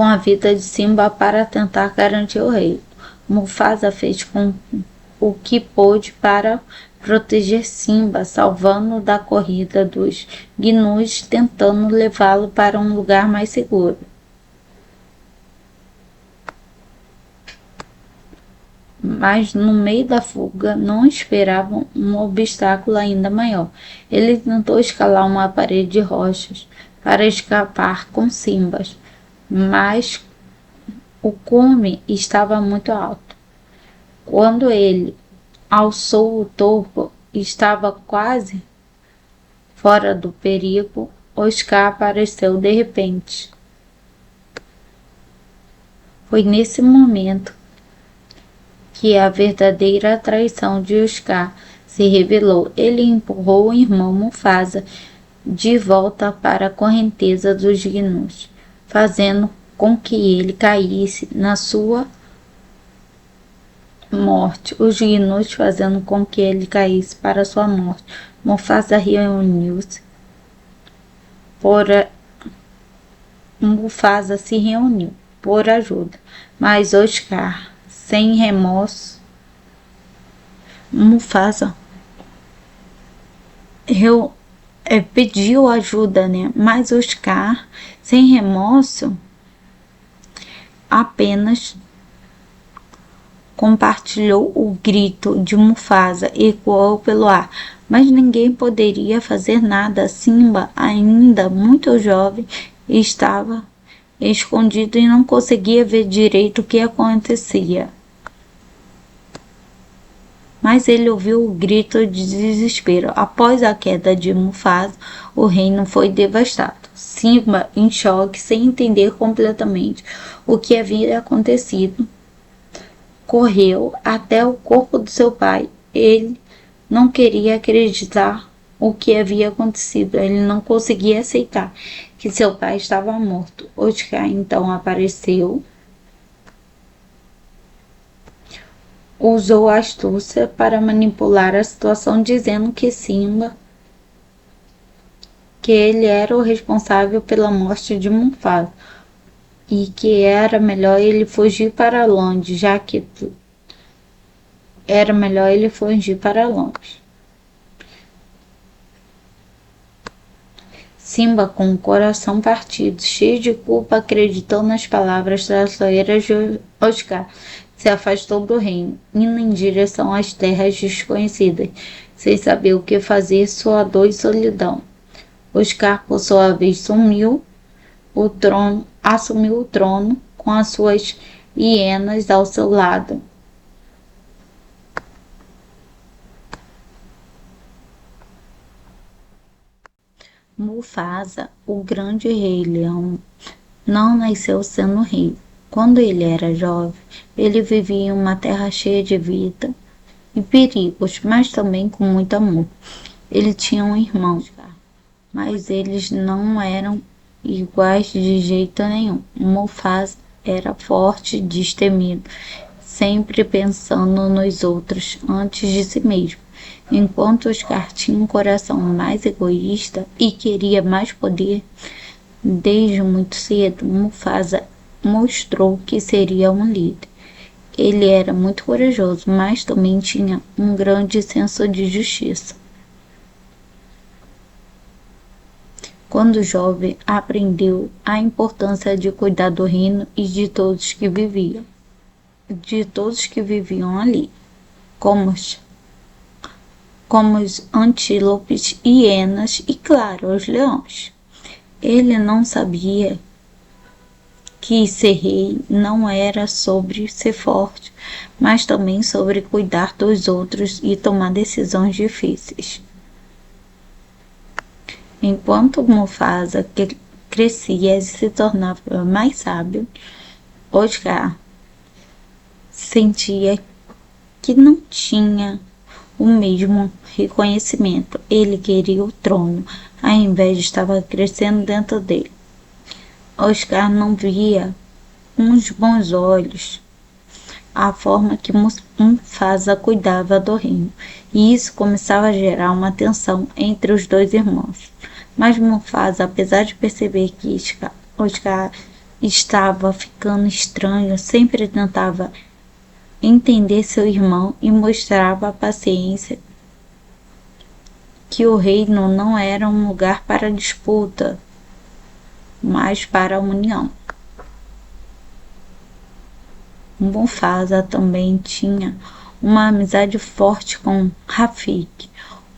a vida de Simba para tentar garantir o rei. Mufasa fez o que pôde para proteger Simba, salvando da corrida dos gnus, tentando levá-lo para um lugar mais seguro. Mas no meio da fuga não esperavam um obstáculo ainda maior. Ele tentou escalar uma parede de rochas para escapar com Simba, mas o cume estava muito alto. Quando ele alçou o topo, estava quase fora do perigo. Oscar apareceu de repente. Foi nesse momento que a verdadeira traição de Oscar se revelou. Ele empurrou o irmão Mufasa de volta para a correnteza dos gnus, fazendo com que ele caísse na sua morte, os gnuos fazendo com que ele caísse para sua morte. Por Mufasa se reuniu por ajuda, mas Oscar, sem remorso, Mufasa pediu ajuda, né? Mas Oscar, sem remorso, apenas compartilhou o grito de Mufasa, ecoou pelo ar, mas ninguém poderia fazer nada. Simba, ainda muito jovem, estava escondido e não conseguia ver direito o que acontecia. Mas ele ouviu o grito de desespero. Após a queda de Mufasa, o reino foi devastado. Simba, em choque, sem entender completamente o que havia acontecido, correu até o corpo do seu pai. Ele não queria acreditar o que havia acontecido. Ele não conseguia aceitar que seu pai estava morto. Oscar então apareceu, usou a astúcia para manipular a situação, dizendo que Simba, que ele era o responsável pela morte de Mufasa e que era melhor ele fugir para longe, já que era melhor ele fugir para longe. Simba, com o coração partido, cheio de culpa, acreditou nas palavras traiçoeiras de Oscar. Se afastou do reino, indo em direção às terras desconhecidas, sem saber o que fazer, sua dor e solidão. Oscar, por sua vez, assumiu o trono com as suas hienas ao seu lado. Mufasa, o grande rei leão, não nasceu sendo rei. Quando ele era jovem, ele vivia em uma terra cheia de vida e perigos, mas também com muito amor. Ele tinha um irmão, mas eles não eram iguais de jeito nenhum. Mufasa era forte, destemido, sempre pensando nos outros antes de si mesmo, enquanto Oscar tinha um coração mais egoísta e queria mais poder. Desde muito cedo, Mufasa mostrou que seria um líder. Ele era muito corajoso, mas também tinha um grande senso de justiça. Quando jovem, aprendeu a importância de cuidar do reino e de todos que viviam ali, como os antílopes, hienas e, claro, os leões. Ele não sabia que ser rei não era sobre ser forte, mas também sobre cuidar dos outros e tomar decisões difíceis. Enquanto Mufasa crescia e se tornava mais sábio, Oscar sentia que não tinha o mesmo reconhecimento. Ele queria o trono, a inveja estava crescendo dentro dele. Oscar não via com os bons olhos a forma que Mufasa cuidava do reino, e isso começava a gerar uma tensão entre os dois irmãos. Mas Mufasa, apesar de perceber que Oscar estava ficando estranho, sempre tentava entender seu irmão e mostrava a paciência, que o reino não era um lugar para disputa, mas para a união. Mufasa também tinha uma amizade forte com Rafiki,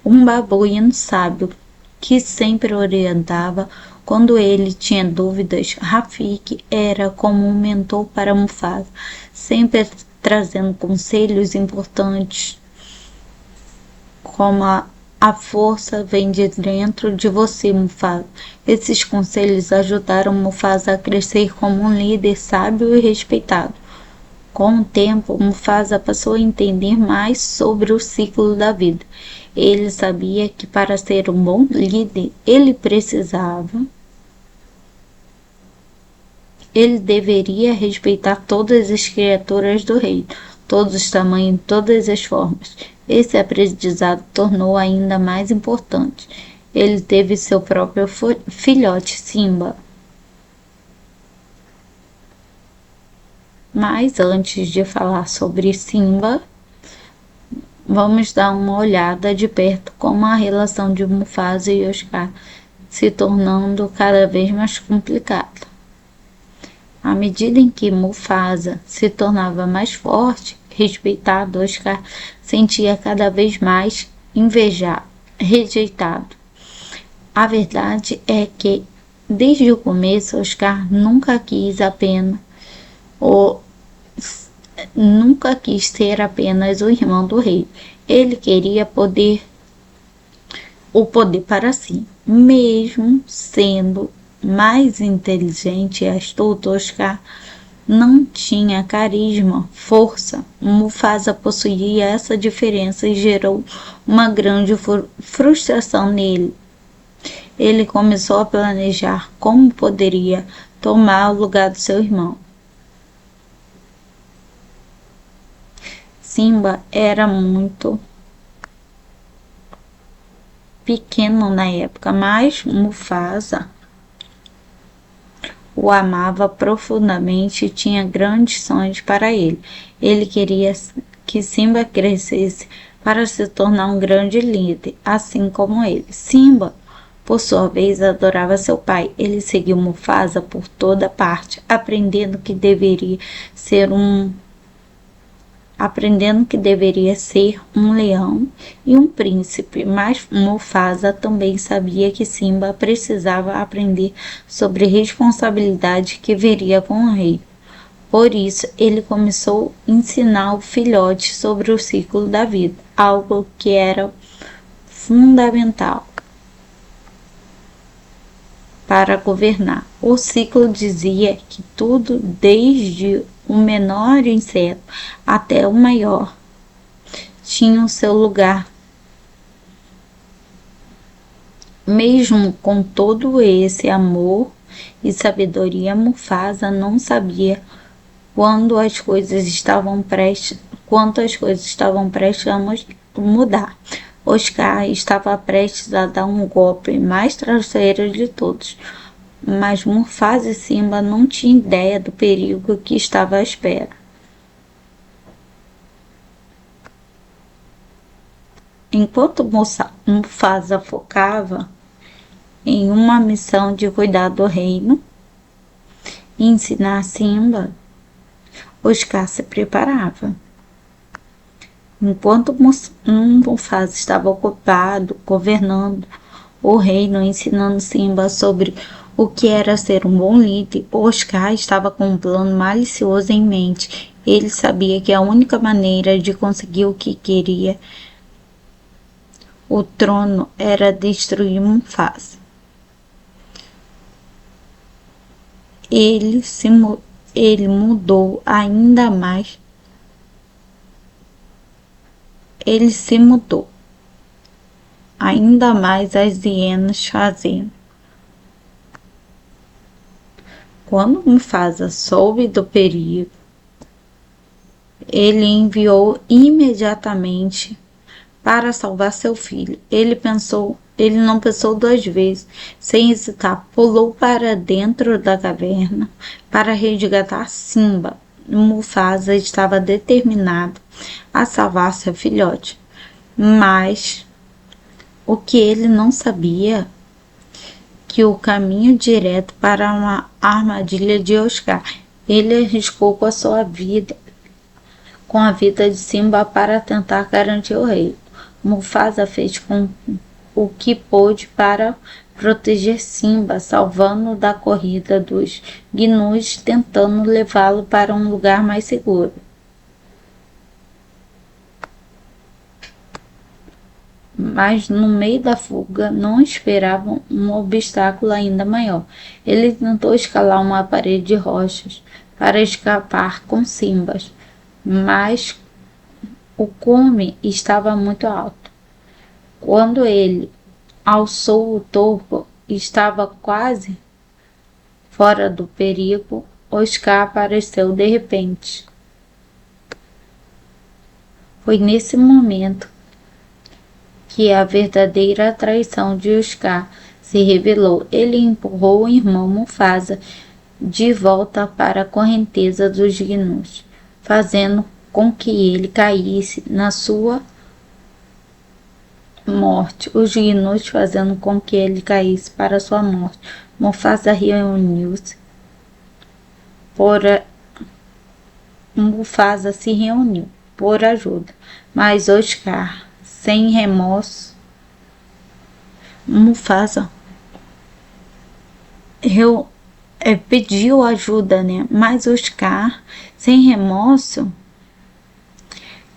um babuíno sábio que sempre orientava quando ele tinha dúvidas. Rafiki era como um mentor para Mufasa, sempre trazendo conselhos importantes, como a força vem de dentro de você, Mufasa. Esses conselhos ajudaram Mufasa a crescer como um líder sábio e respeitado. Com o tempo, Mufasa passou a entender mais sobre o ciclo da vida. Ele sabia que para ser um bom líder, ele deveria respeitar todas as criaturas do reino, todos os tamanhos, todas as formas. Esse aprendizado tornou ainda mais importante. Ele teve seu próprio filhote, Simba. Mas antes de falar sobre Simba, vamos dar uma olhada de perto como a relação de Mufasa e Oscar se tornando cada vez mais complicada. À medida em que Mufasa se tornava mais forte, respeitado, Oscar sentia cada vez mais invejado, rejeitado. A verdade é que, desde o começo, Oscar nunca quis ser apenas o irmão do rei. Ele queria o poder para si. Mesmo sendo mais inteligente e astuto, Oscar não tinha carisma, força. Mufasa possuía essa diferença e gerou uma grande frustração nele. Ele começou a planejar como poderia tomar o lugar do seu irmão. Simba era muito pequeno na época, mas Mufasa o amava profundamente e tinha grandes sonhos para ele. Ele queria que Simba crescesse para se tornar um grande líder, assim como ele. Simba, por sua vez, adorava seu pai. Ele seguiu Mufasa por toda parte, aprendendo que deveria ser um leão e um príncipe, mas Mufasa também sabia que Simba precisava aprender sobre responsabilidade que viria com o rei. Por isso, ele começou a ensinar o filhote sobre o ciclo da vida, algo que era fundamental para governar. O ciclo dizia que tudo, desde o menor inseto até o maior, tinha o seu lugar. Mesmo com todo esse amor e sabedoria, Mufasa não sabia quanto as coisas estavam prestes a mudar. Oscar estava prestes a dar um golpe mais traiçoeiro de todos, mas Mufasa e Simba não tinham ideia do perigo que estava à espera. Enquanto Mufasa focava em uma missão de cuidar do reino e ensinar Simba, Oscar se preparava. Enquanto Mufasa estava ocupado governando o reino, ensinando Simba sobre o que era ser um bom líder, Oscar estava com um plano malicioso em mente. Ele sabia que a única maneira de conseguir o que queria, o trono, era destruir Mufasa. Ele se mudou ainda mais as hienas fazendo. Quando Mufasa soube do perigo, ele enviou imediatamente para salvar seu filho. Ele não pensou duas vezes. Sem hesitar, pulou para dentro da caverna para resgatar Simba. Mufasa estava determinado a salvar seu filhote, mas o que ele não sabia que o caminho direto para uma armadilha de Oscar. Ele arriscou com a vida de Simba para tentar garantir o rei. Mufasa fez o que pôde para proteger Simba, salvando da corrida dos gnus, tentando levá-lo para um lugar mais seguro. Mas no meio da fuga não esperavam um obstáculo ainda maior. Ele tentou escalar uma parede de rochas para escapar com Simba, mas o cume estava muito alto. Quando ele alçou o topo, estava quase fora do perigo. Oscar apareceu de repente. Foi nesse momento que a verdadeira traição de Oscar se revelou. Ele empurrou o irmão Mufasa de volta para a correnteza dos Gnus, fazendo com que ele caísse na sua morte. Os Gnus fazendo com que ele caísse para sua morte. Mufasa reuniu-se por Mufasa se reuniu por ajuda, mas Oscar, sem remorso, Mufasa pediu ajuda, né? Mas Oscar, sem remorso,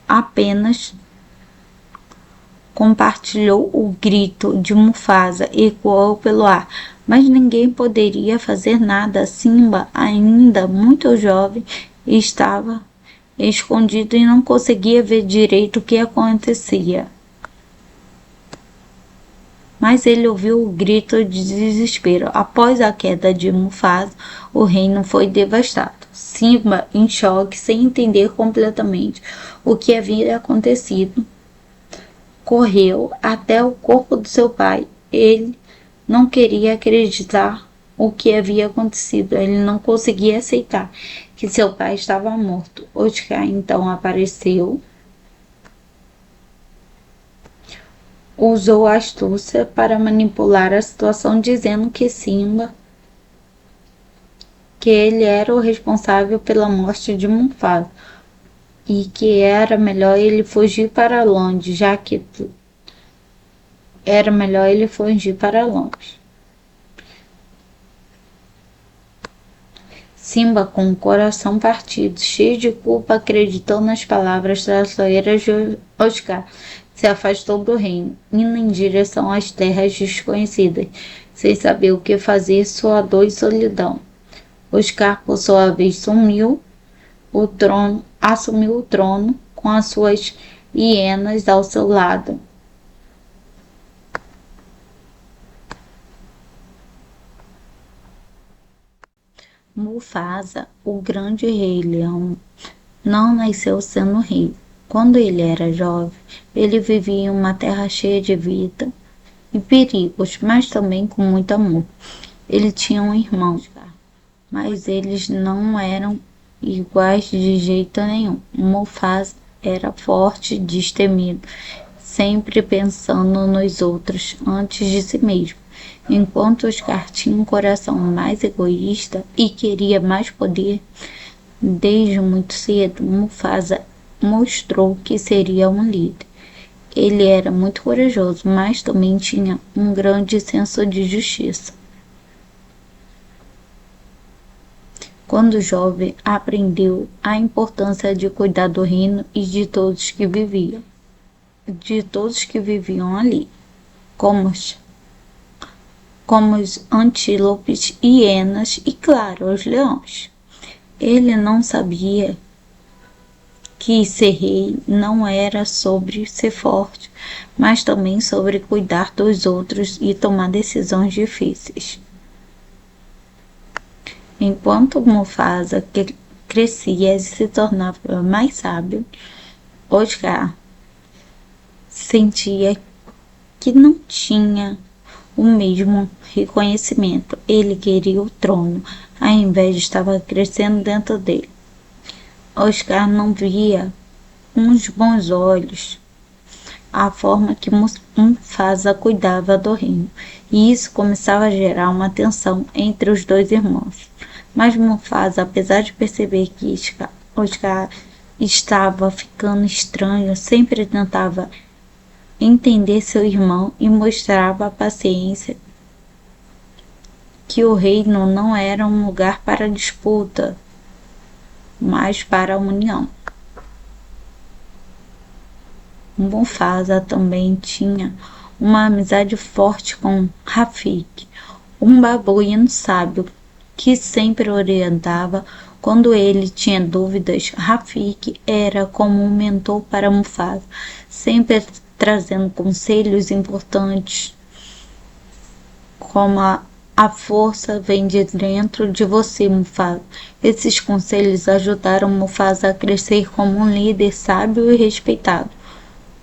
apenas compartilhou o grito de Mufasa, ecoou pelo ar, mas ninguém poderia fazer nada. Simba, ainda muito jovem, estava escondido e não conseguia ver direito o que acontecia. Mas ele ouviu o grito de desespero. Após a queda de Mufasa, o reino foi devastado. Simba, em choque, sem entender completamente o que havia acontecido, correu até o corpo do seu pai. Ele não queria acreditar o que havia acontecido. Ele não conseguia aceitar que seu pai estava morto. Oscar então apareceu, usou a astúcia para manipular a situação, dizendo que Simba, que ele era o responsável pela morte de Mufasa e que era melhor ele fugir para longe, era melhor ele fugir para longe. Simba, com o coração partido, cheio de culpa, acreditou nas palavras traiçoeiras de Oscar, se afastou do reino, indo em direção às terras desconhecidas, sem saber o que fazer, sua dor e solidão. Oscar, por sua vez, assumiu o trono com as suas hienas ao seu lado. Mufasa, o grande rei leão, não nasceu sendo rei. Quando ele era jovem, ele vivia em uma terra cheia de vida e perigos, mas também com muito amor. Ele tinha um irmão, mas eles não eram iguais de jeito nenhum. Mufasa era forte e destemido, sempre pensando nos outros antes de si mesmo, enquanto Oscar tinha um coração mais egoísta e queria mais poder. Desde muito cedo, Mufasa mostrou que seria um líder. Ele era muito corajoso, mas também tinha um grande senso de justiça. Quando jovem, aprendeu a importância de cuidar do reino e de todos que viviam ali, como os antílopes, hienas e, claro, os leões. Ele não sabia que ser rei não era sobre ser forte, mas também sobre cuidar dos outros e tomar decisões difíceis. Enquanto Mufasa crescia e se tornava mais sábio, Oscar sentia que não tinha o mesmo reconhecimento. Ele queria o trono, a inveja estava crescendo dentro dele. Oscar não via com os bons olhos a forma que Mufasa cuidava do reino, e isso começava a gerar uma tensão entre os dois irmãos. Mas Mufasa, apesar de perceber que Oscar estava ficando estranho, sempre tentava entender seu irmão e mostrava a paciência, que o reino não era um lugar para disputa, mas para a união. Mufasa também tinha uma amizade forte com Rafiki, um babuíno sábio que sempre orientava quando ele tinha dúvidas. Rafiki era como um mentor para Mufasa, sempre trazendo conselhos importantes, como A força vem de dentro de você, Mufasa. Esses conselhos ajudaram Mufasa a crescer como um líder sábio e respeitado.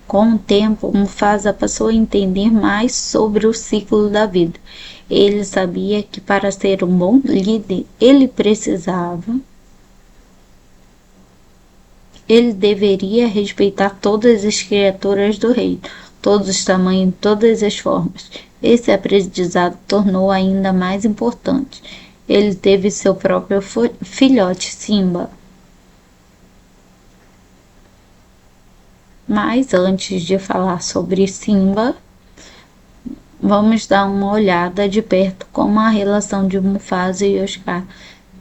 Com o tempo, Mufasa passou a entender mais sobre o ciclo da vida. Ele sabia que para ser um bom líder, ele deveria respeitar todas as criaturas do reino, todos os tamanhos, todas as formas. Esse aprendizado tornou ainda mais importante. Ele teve seu próprio filhote, Simba. Mas antes de falar sobre Simba, vamos dar uma olhada de perto como a relação de Mufasa e Scar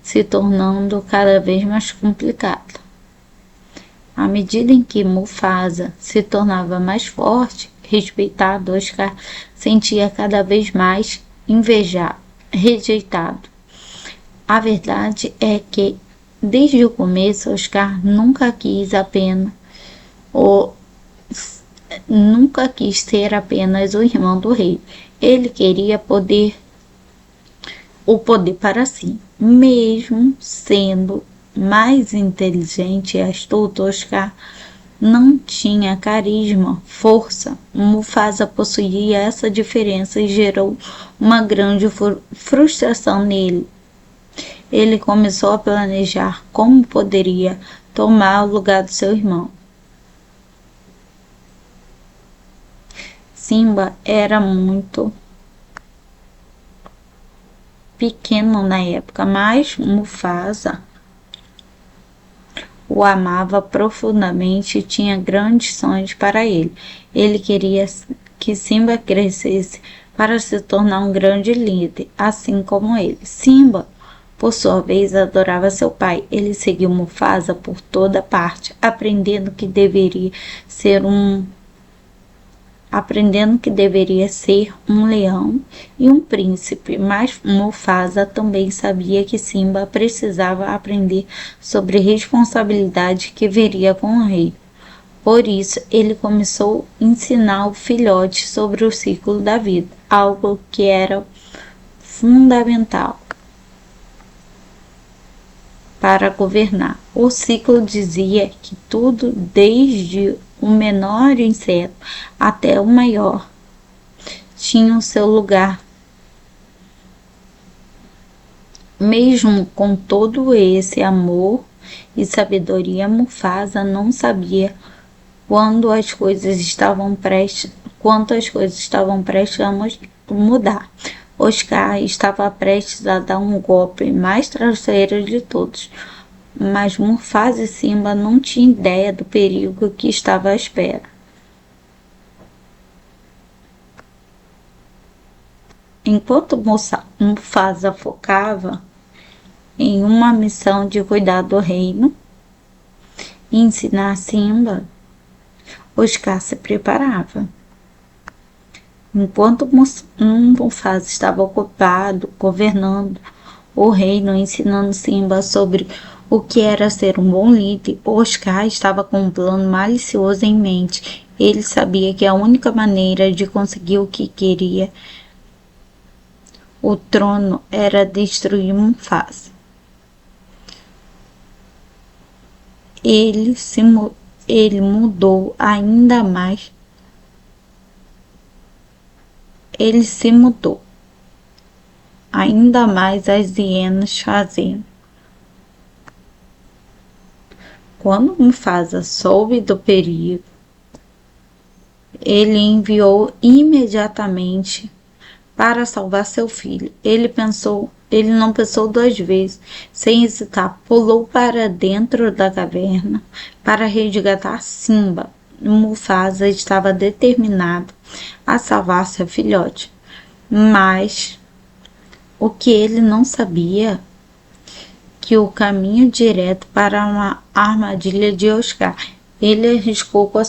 se tornando cada vez mais complicada. À medida em que Mufasa se tornava mais forte, respeitado, Scar sentia cada vez mais invejado, rejeitado. A verdade é que, desde o começo, Scar nunca quis ser apenas o irmão do rei. Ele queria o poder para si. Mesmo sendo mais inteligente e astuto, Oscar não tinha carisma, força. Mufasa possuía essa diferença e gerou uma grande frustração nele. Ele começou a planejar como poderia tomar o lugar do seu irmão. Simba era muito pequeno na época, mas Mufasa o amava profundamente e tinha grandes sonhos para ele. Ele queria que Simba crescesse para se tornar um grande líder, assim como ele. Simba, por sua vez, adorava seu pai. Ele seguiu Mufasa por toda parte, aprendendo que deveria ser um leão e um príncipe, mas Mufasa também sabia que Simba precisava aprender sobre responsabilidade que viria com o rei. Por isso, ele começou a ensinar o filhote sobre o ciclo da vida, algo que era fundamental para governar. O ciclo dizia que tudo, desde o menor inseto até o maior, tinha o seu lugar. Mesmo com todo esse amor e sabedoria, Mufasa não sabia quanto as coisas estavam prestes a mudar. Oscar estava prestes a dar um golpe mais traiçoeiro de todos, mas Mufasa e Simba não tinham ideia do perigo que estava à espera. Enquanto Mufasa focava em uma missão de cuidar do reino e ensinar Simba, Oscar se preparava. Enquanto Mufasa estava ocupado governando o reino, ensinando Simba sobre o que era ser um bom líder, Oscar estava com um plano malicioso em mente. Ele sabia que a única maneira de conseguir o que queria, o trono, era destruir Mufasa. Ele mudou ainda mais. Ele se mudou. Ainda mais as hienas faziam. Quando Mufasa soube do perigo, ele enviou imediatamente para salvar seu filho. Ele não pensou duas vezes. Sem hesitar, pulou para dentro da caverna para resgatar Simba. Mufasa estava determinado a salvar seu filhote, mas o que ele não sabia que o caminho direto para uma armadilha de Oscar. Ele arriscou com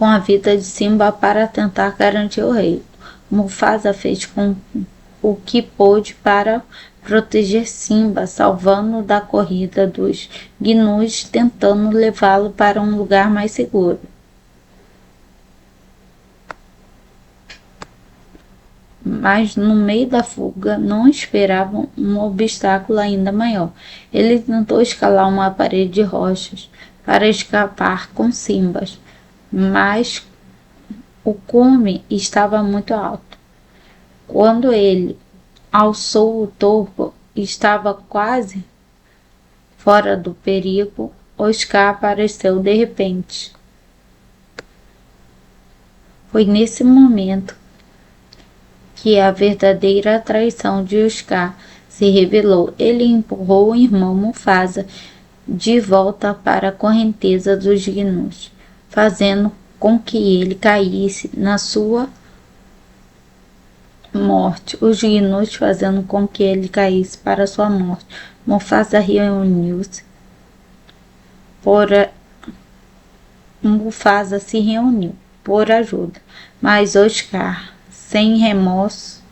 a vida de Simba para tentar garantir o rei. Mufasa fez com o que pôde para proteger Simba, salvando da corrida dos gnus, tentando levá-lo para um lugar mais seguro. mas no meio da fuga não esperavam um obstáculo ainda maior. Ele tentou escalar uma parede de rochas para escapar com Simbas, mas o cume estava muito alto. Quando ele alçou o topo e estava quase fora do perigo, Oscar apareceu de repente. Foi nesse momento que a verdadeira traição de Oscar se revelou. Ele empurrou o irmão Mufasa de volta para a correnteza dos gnus, fazendo com que ele caísse na sua morte. Os gnus fazendo com que ele caísse para sua morte. Mufasa se reuniu por ajuda, mas Oscar, sem remorso,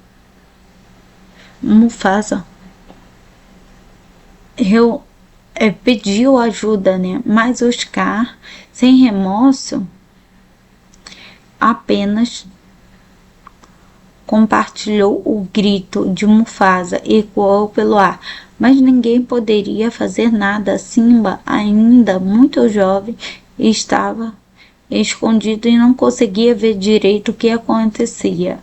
Mufasa pediu ajuda, né? Mas Oscar, sem remorso, apenas compartilhou o grito de Mufasa, ecoou pelo ar, mas ninguém poderia fazer nada. Simba, ainda muito jovem, estava escondido e não conseguia ver direito o que acontecia.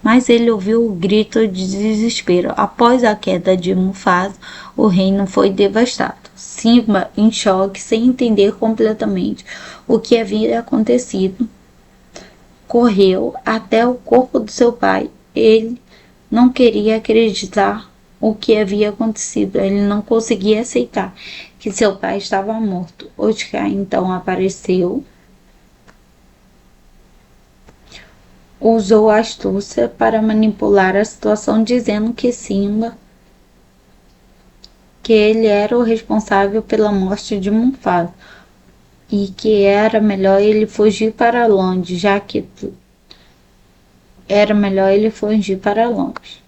Mas ele ouviu o grito de desespero. Após a queda de Mufasa, o reino foi devastado. Simba, em choque, sem entender completamente o que havia acontecido, correu até o corpo do seu pai. Ele não queria acreditar o que havia acontecido. Ele não conseguia aceitar que seu pai estava morto. Oscar então apareceu, usou a astúcia para manipular a situação, dizendo que Simba, que ele era o responsável pela morte de Mufasa e que era melhor ele fugir para longe, já que era melhor ele fugir para longe.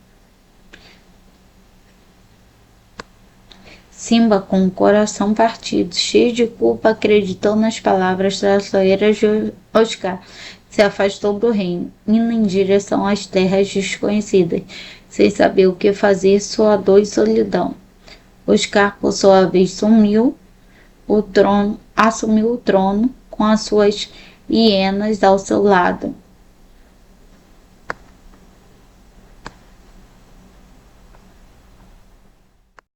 Simba, com o coração partido, cheio de culpa, acreditou nas palavras traiçoeiras de Oscar. Se afastou do reino, indo em direção às terras desconhecidas, sem saber o que fazer, sua dor e solidão. Oscar, por sua vez, assumiu o trono com as suas hienas ao seu lado,